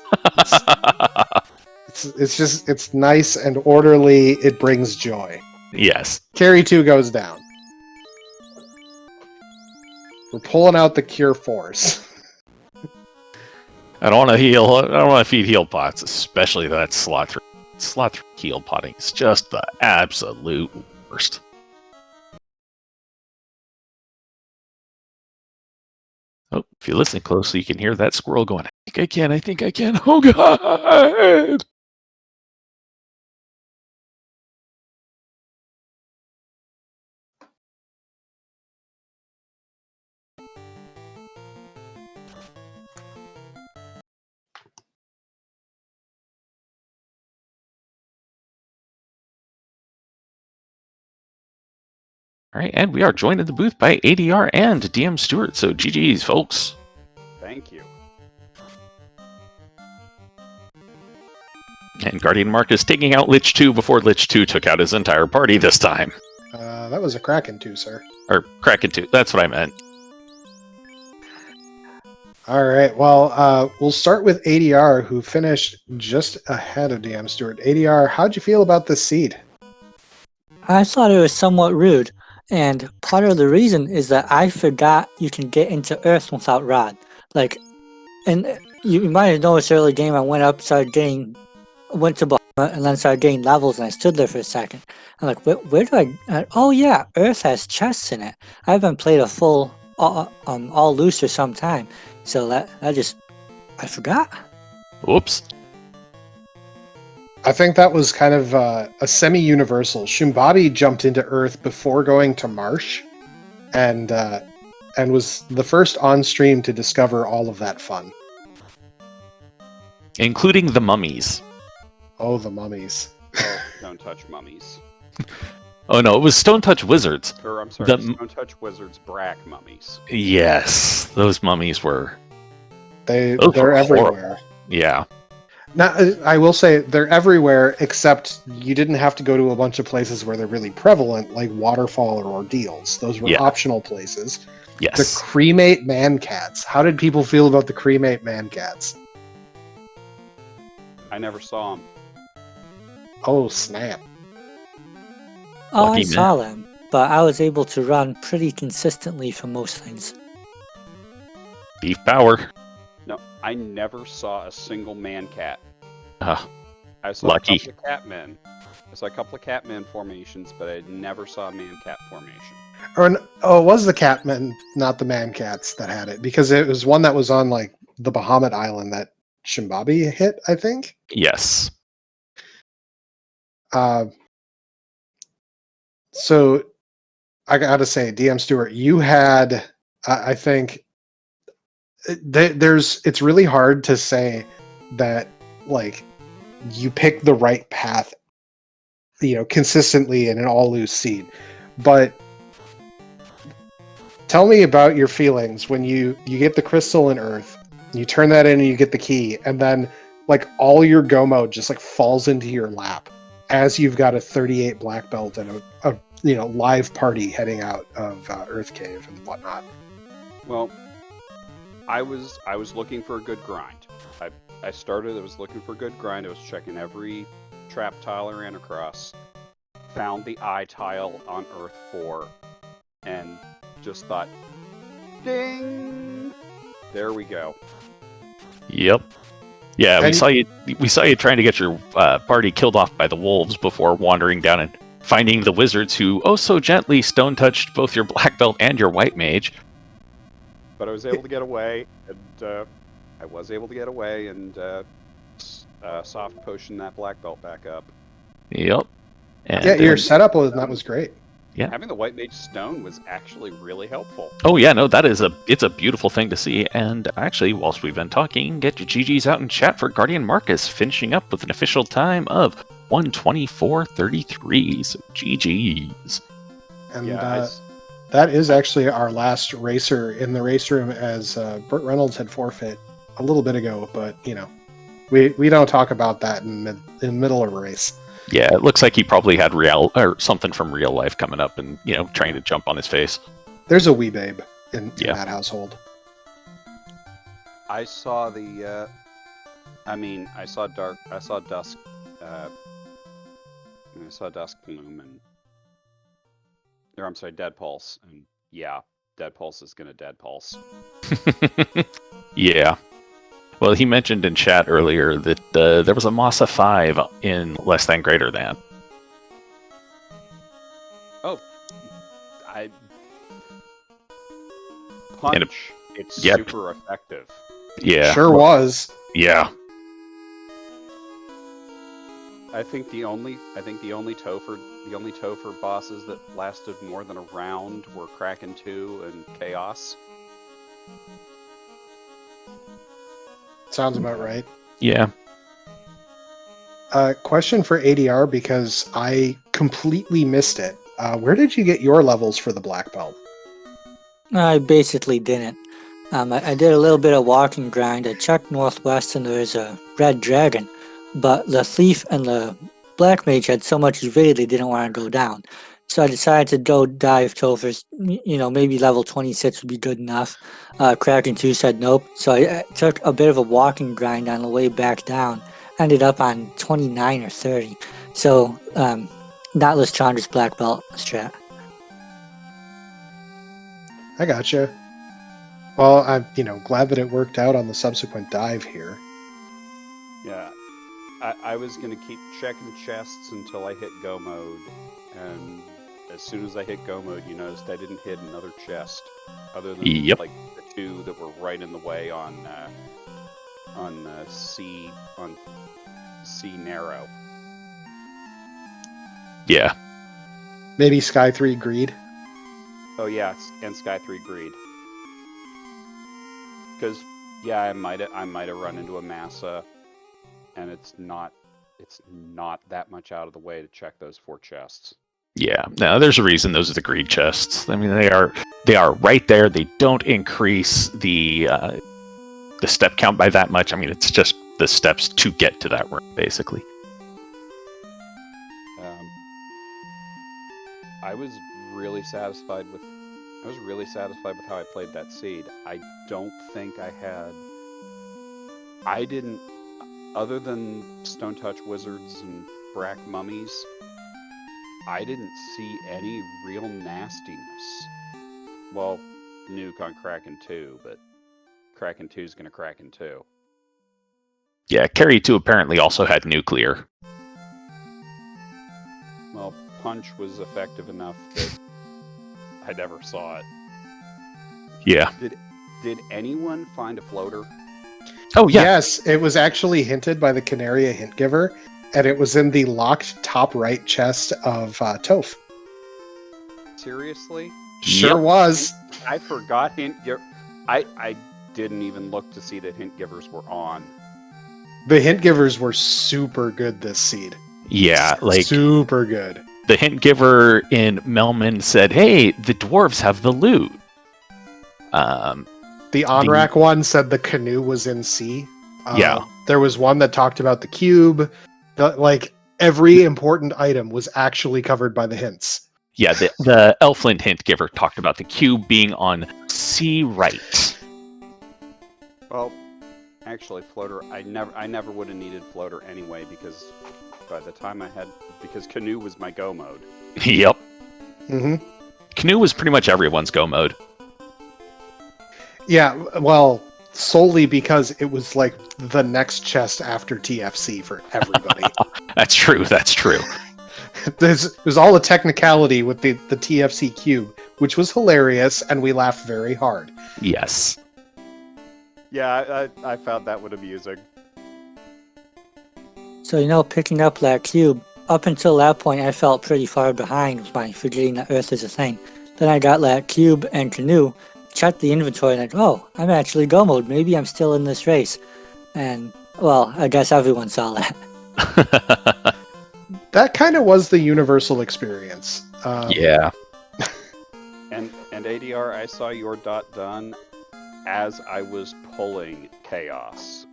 S1: It's nice and orderly. It brings joy.
S2: Yes.
S1: Carry 2 goes down. We're pulling out the Cure Force.
S2: I don't want to heal. I don't want to feed heal pots, especially that slot 3. Slot 3 heal potting is just the absolute worst. Oh, if you listen closely, you can hear that squirrel going, I think I can. Oh, God! All right, and we are joined in the booth by ADR and DM Stewart, so GG's, folks.
S4: Thank you.
S2: And Guardian Marcus taking out Lich 2 before Lich 2 took out his entire party this time.
S1: That was a Kraken 2, sir.
S2: Or Kraken 2, that's what I meant.
S1: All right. Well, we'll start with ADR, who finished just ahead of DM Stewart. ADR, how'd you feel about this seed?
S4: I thought it was somewhat rude, and part of the reason is that I forgot you can get into Earth without Rod. Like, and you might have noticed early game, I went up, went to Bahamut, and then started getting levels, and I stood there for a second. I'm like, where do I? Oh yeah, Earth has chests in it. I haven't played a full all loose for some time, so I forgot.
S2: Whoops.
S1: I think that was kind of a semi-universal. Shumbabi jumped into Earth before going to Marsh, and was the first on stream to discover all of that fun.
S2: Including the mummies.
S1: Oh, the mummies!
S5: Oh, don't touch mummies.
S2: Oh no, it was Stone Touch Wizards.
S5: Or I'm sorry,
S2: The-
S5: don't touch wizards, brack mummies.
S2: Yes, those mummies were.
S1: They're
S2: Those were
S1: everywhere.
S2: Yeah.
S1: Now, I will say they're everywhere, except you didn't have to go to a bunch of places where they're really prevalent, like Waterfall or Ordeals. Those were
S2: Yeah.
S1: optional places. The
S2: Yes.
S1: cremate man-cats. How did people feel about the cremate man-cats?
S5: I never saw them.
S1: Oh, snap.
S4: Oh,
S2: Lucky
S4: I saw them, but I was able to run pretty consistently for most things.
S2: Beef power.
S5: No, I never saw a single man cat.
S2: Ah,
S5: I saw
S2: lucky.
S5: a couple of catmen. I saw a couple of catman formations, but I never saw a man cat formation.
S1: It was the catmen, not the man-cats that had it, because it was one that was on like the Bahamut Island that Shimbabi hit, I think.
S2: yes.
S1: So I gotta say, DM Stewart, you had, I think, it's really hard to say that like you pick the right path, consistently in an all loose seed. But tell me about your feelings when you get the crystal in Earth, you turn that in and you get the key, and then like all your go mode just like falls into your lap as you've got a 38 black belt and a live party heading out of Earth Cave and whatnot.
S5: Well, I was looking for a good grind. I was looking for a good grind. I was checking every trap tile I ran across, found the eye tile on Earth 4, and just thought, ding! There we go.
S2: Yep. Yeah, we
S1: And-
S2: saw you. We saw you trying to get your party killed off by the wolves before wandering down and finding the wizards who oh so gently stone touched both your black belt and your white mage.
S5: But I was able to get away, and soft potion that black belt back up.
S2: Yep. And
S1: Yeah, your
S2: then-
S1: setup was great.
S2: Yeah.
S5: Having the white mage stone was actually really helpful.
S2: Oh yeah, no, it's a beautiful thing to see. And actually, whilst we've been talking, get your GGs out in chat for Guardian Marcus finishing up with an official time of 1:24:33. So GGs.
S1: And
S5: Yeah,
S1: that is actually our last racer in the race room, as Burt Reynolds had forfeit a little bit ago. But we don't talk about that in middle of a race.
S2: Yeah, it looks like he probably had real or something from real life coming up, and trying to jump on his face.
S1: There's a wee babe in
S2: Yeah.
S1: that household.
S5: I saw the. I saw dark. I saw dusk. I saw dusk bloom I'm sorry, dead pulse, and yeah, dead pulse is gonna dead pulse.
S2: Yeah. Well, he mentioned in chat earlier that there was a Masa 5 in Less Than Greater Than.
S5: Punch. It's
S2: Yep.
S5: super effective.
S2: Yeah.
S1: Sure was.
S2: Yeah.
S5: I think the only Topher bosses that lasted more than a round were Kraken 2 and Chaos.
S1: Sounds about right.
S2: Yeah.
S1: Question for ADR, because I completely missed it. Where did you get your levels for the black belt?
S4: I basically didn't. I did a little bit of walking grind. I checked northwest and there's a red dragon, but the thief and the black mage had so much avidity they didn't want to go down. So I decided to go dive Topher's. Maybe level 26 would be good enough. Kraken 2 said nope. So I took a bit of a walking grind on the way back down. Ended up on 29 or 30. So, not Chandra's black belt strat.
S1: I gotcha. Well, I'm glad that it worked out on the subsequent dive here.
S5: Yeah, I was gonna keep checking chests until I hit go mode, and as soon as I hit go mode, you noticed I didn't hit another chest, other than
S2: Yep.
S5: like the two that were right in the way on C narrow.
S2: Yeah.
S1: Maybe Sky 3 Greed.
S5: Oh yeah, and Sky 3 Greed. Because yeah, I might have run into a Massa, and it's not that much out of the way to check those 4 chests.
S2: Yeah. No, there's a reason those are the greed chests. I mean, they are right there. They don't increase the step count by that much. I mean, it's just the steps to get to that room, basically.
S5: I was really satisfied with how I played that seed. I don't think I didn't, other than Stone Touch Wizards and Brack Mummies, I didn't see any real nastiness. Well, nuke on Kraken 2, but Kraken 2 is going to Kraken 2.
S2: Yeah, Carry 2 apparently also had nuclear.
S5: Well, Punch was effective enough that I never saw it.
S2: Yeah.
S5: Did anyone find a floater?
S2: Oh, yeah.
S1: Yes, it was actually hinted by the Canaria Hint Giver, and it was in the locked top right chest of Toph.
S5: Seriously?
S1: Sure
S2: Yep.
S1: was.
S5: I forgot Hint Giver. I didn't even look to see that Hint Givers were on.
S1: The Hint Givers were super good this seed.
S2: Yeah, like
S1: super good.
S2: the hint giver in Melman said, "Hey, the dwarves have the loot."
S1: The on-rack one said the canoe was in C.
S2: Yeah.
S1: There was one that talked about the cube. Every important item was actually covered by the hints.
S2: Yeah, the Elfland hint giver talked about the cube being on C right.
S5: Well, actually, floater. I never would have needed floater anyway, because by the time because canoe was my go mode.
S2: Yep.
S1: Mm-hmm.
S2: Canoe was pretty much everyone's go mode.
S1: Yeah, well, solely because it was like the next chest after TFC for everybody.
S2: That's true. That's true.
S1: There's all the technicality with the TFC cube, which was hilarious, and we laughed very hard.
S2: Yes.
S5: Yeah, I found that one amusing.
S4: So, picking up that cube, up until that point, I felt pretty far behind with my forgetting that Earth is a thing. Then I got that cube and canoe, checked the inventory, and I'm actually go mode. Maybe I'm still in this race. And, well, I guess everyone saw that.
S1: That kind of was the universal experience.
S2: Yeah.
S5: And ADR, I saw your dot done as I was pulling Chaos.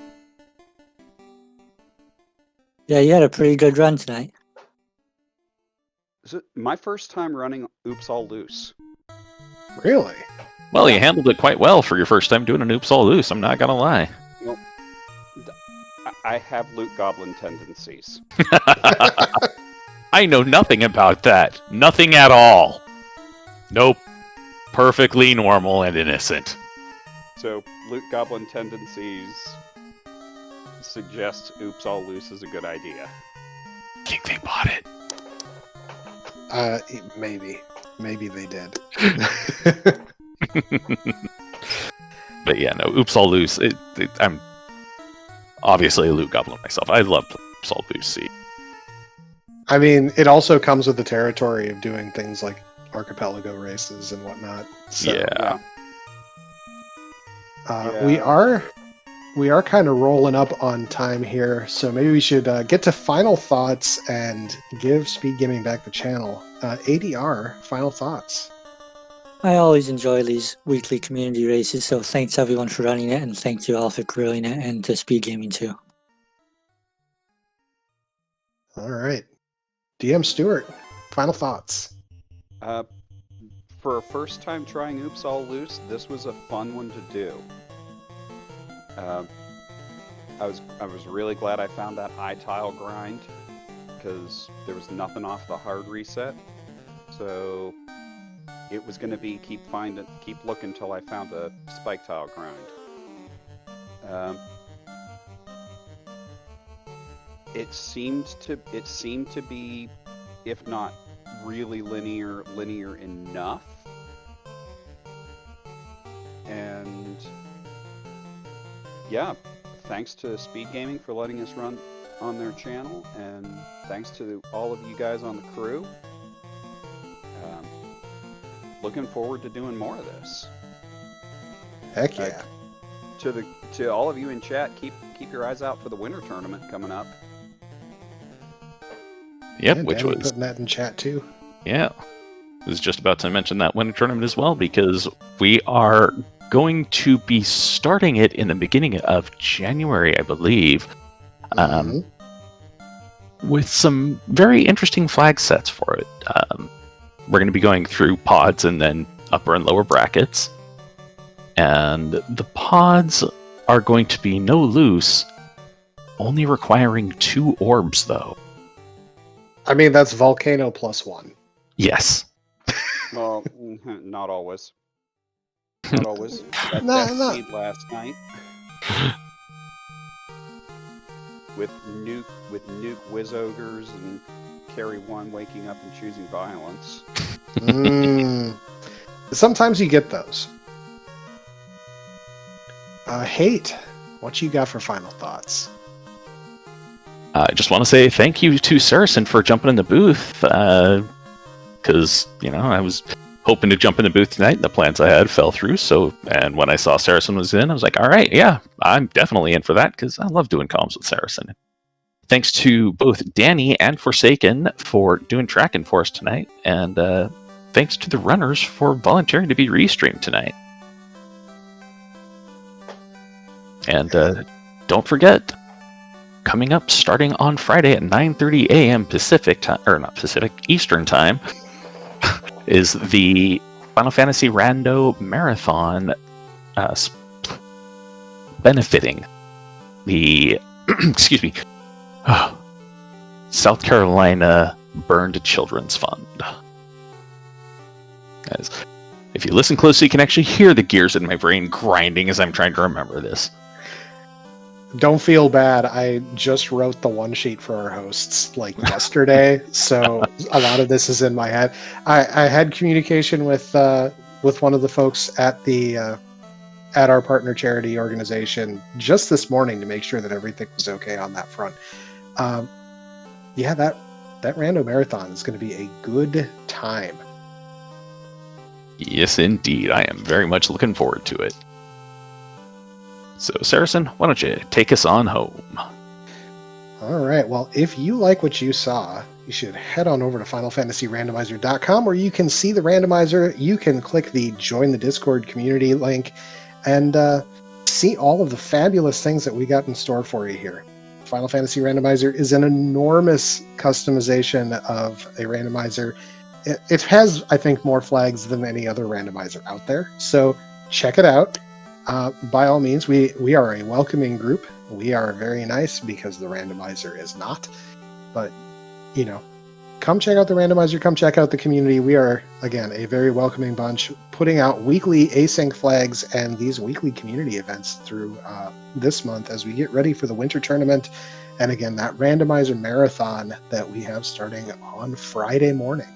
S4: Yeah, you had a pretty good run tonight.
S5: Is it my first time running Oops All Loose?
S1: Really?
S2: Well, you handled it quite well for your first time doing an Oops All Loose, I'm not gonna lie.
S5: Well, I have Loot Goblin tendencies.
S2: I know nothing about that. Nothing at all. Nope. Perfectly normal and innocent.
S5: So, Loot Goblin tendencies suggest Oops All Loose is a good idea.
S2: Think they bought it.
S1: Maybe they did.
S2: But yeah, no, Oops All Loose. I'm obviously a loot goblin myself. I love Oops All Loose. See,
S1: I mean, it also comes with the territory of doing things like archipelago races and whatnot. So,
S2: yeah.
S1: We are kind of rolling up on time here, so maybe we should get to final thoughts and give Speed Gaming back the channel. ADR, final thoughts.
S4: I always enjoy these weekly community races, so thanks everyone for running it, and thanks you all for crewing it, and to Speed Gaming too.
S1: All right. DM Stewart, final thoughts.
S5: For a first time trying Oops All Loose, this was a fun one to do. I was really glad I found that eye tile grind because there was nothing off the hard reset. So it was going to be keep looking till I found a spike tile grind. It seemed to be, if not really linear enough. And yeah, thanks to Speed Gaming for letting us run on their channel, and thanks to all of you guys on the crew. Looking forward to doing more of this.
S1: Heck yeah.
S5: To all of you in chat, keep your eyes out for the winter tournament coming up.
S2: Yep,
S1: Yeah,
S2: which
S1: Danny
S2: was
S1: putting that in chat too.
S2: yeah. I was just about to mention that winter tournament as well, because we are going to be starting it in the beginning of January, I believe, with some very interesting flag sets for it. We're going to be going through pods and then upper and lower brackets. And the pods are going to be no loose, only requiring 2 orbs, though.
S1: I mean, that's Volcano +1.
S2: Yes.
S5: Well, not always. Not always. That
S1: No.
S5: seed last night. with nuke whiz ogres and carry one waking up and choosing violence.
S1: Sometimes you get those. Hate, what you got for final thoughts?
S2: I just want to say thank you to Saracen for jumping in the booth, because, I was hoping to jump in the booth tonight, and the plans I had fell through, and when I saw Saracen was in, I was like, all right, yeah, I'm definitely in for that, because I love doing comms with Saracen. Thanks to both Danny and Forsaken for doing tracking for us tonight, and thanks to the runners for volunteering to be restreamed tonight. And don't forget, coming up starting on Friday at 9:30 a.m. Eastern Time, is the Final Fantasy Rando Marathon benefiting the South Carolina Burned Children's Fund. Guys, if you listen closely, you can actually hear the gears in my brain grinding as I'm trying to remember this.
S1: Don't feel bad. I just wrote the one sheet for our hosts yesterday, so a lot of this is in my head. I had communication with one of the folks at at our partner charity organization just this morning to make sure that everything was okay on that front. Yeah, that Rando Marathon is going to be a good time.
S2: Yes, indeed. I am very much looking forward to it. So, Saracen, why don't you take us on home?
S1: All right. Well, if you like what you saw, you should head on over to FinalFantasyRandomizer.com, where you can see the randomizer. You can click the Join the Discord community link and see all of the fabulous things that we got in store for you here. Final Fantasy Randomizer is an enormous customization of a randomizer. It has, I think, more flags than any other randomizer out there. So check it out. By all means, we are a welcoming group. We are very nice because the randomizer is not. But, come check out the randomizer. Come check out the community. We are, again, a very welcoming bunch, putting out weekly async flags and these weekly community events through this month as we get ready for the winter tournament. And again, that randomizer marathon that we have starting on Friday morning.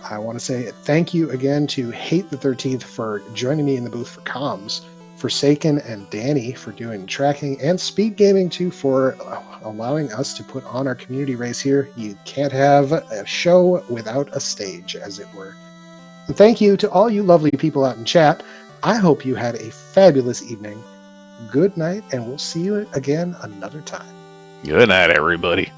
S1: I want to say thank you again to Hate the 13th for joining me in the booth for comms, Forsaken and Danny for doing tracking, and Speed Gaming too for allowing us to put on our community race here. You can't have a show without a stage, as it were. And thank you to all you lovely people out in chat. I hope you had a fabulous evening. Good night, and we'll see you again another time.
S2: Good night, everybody.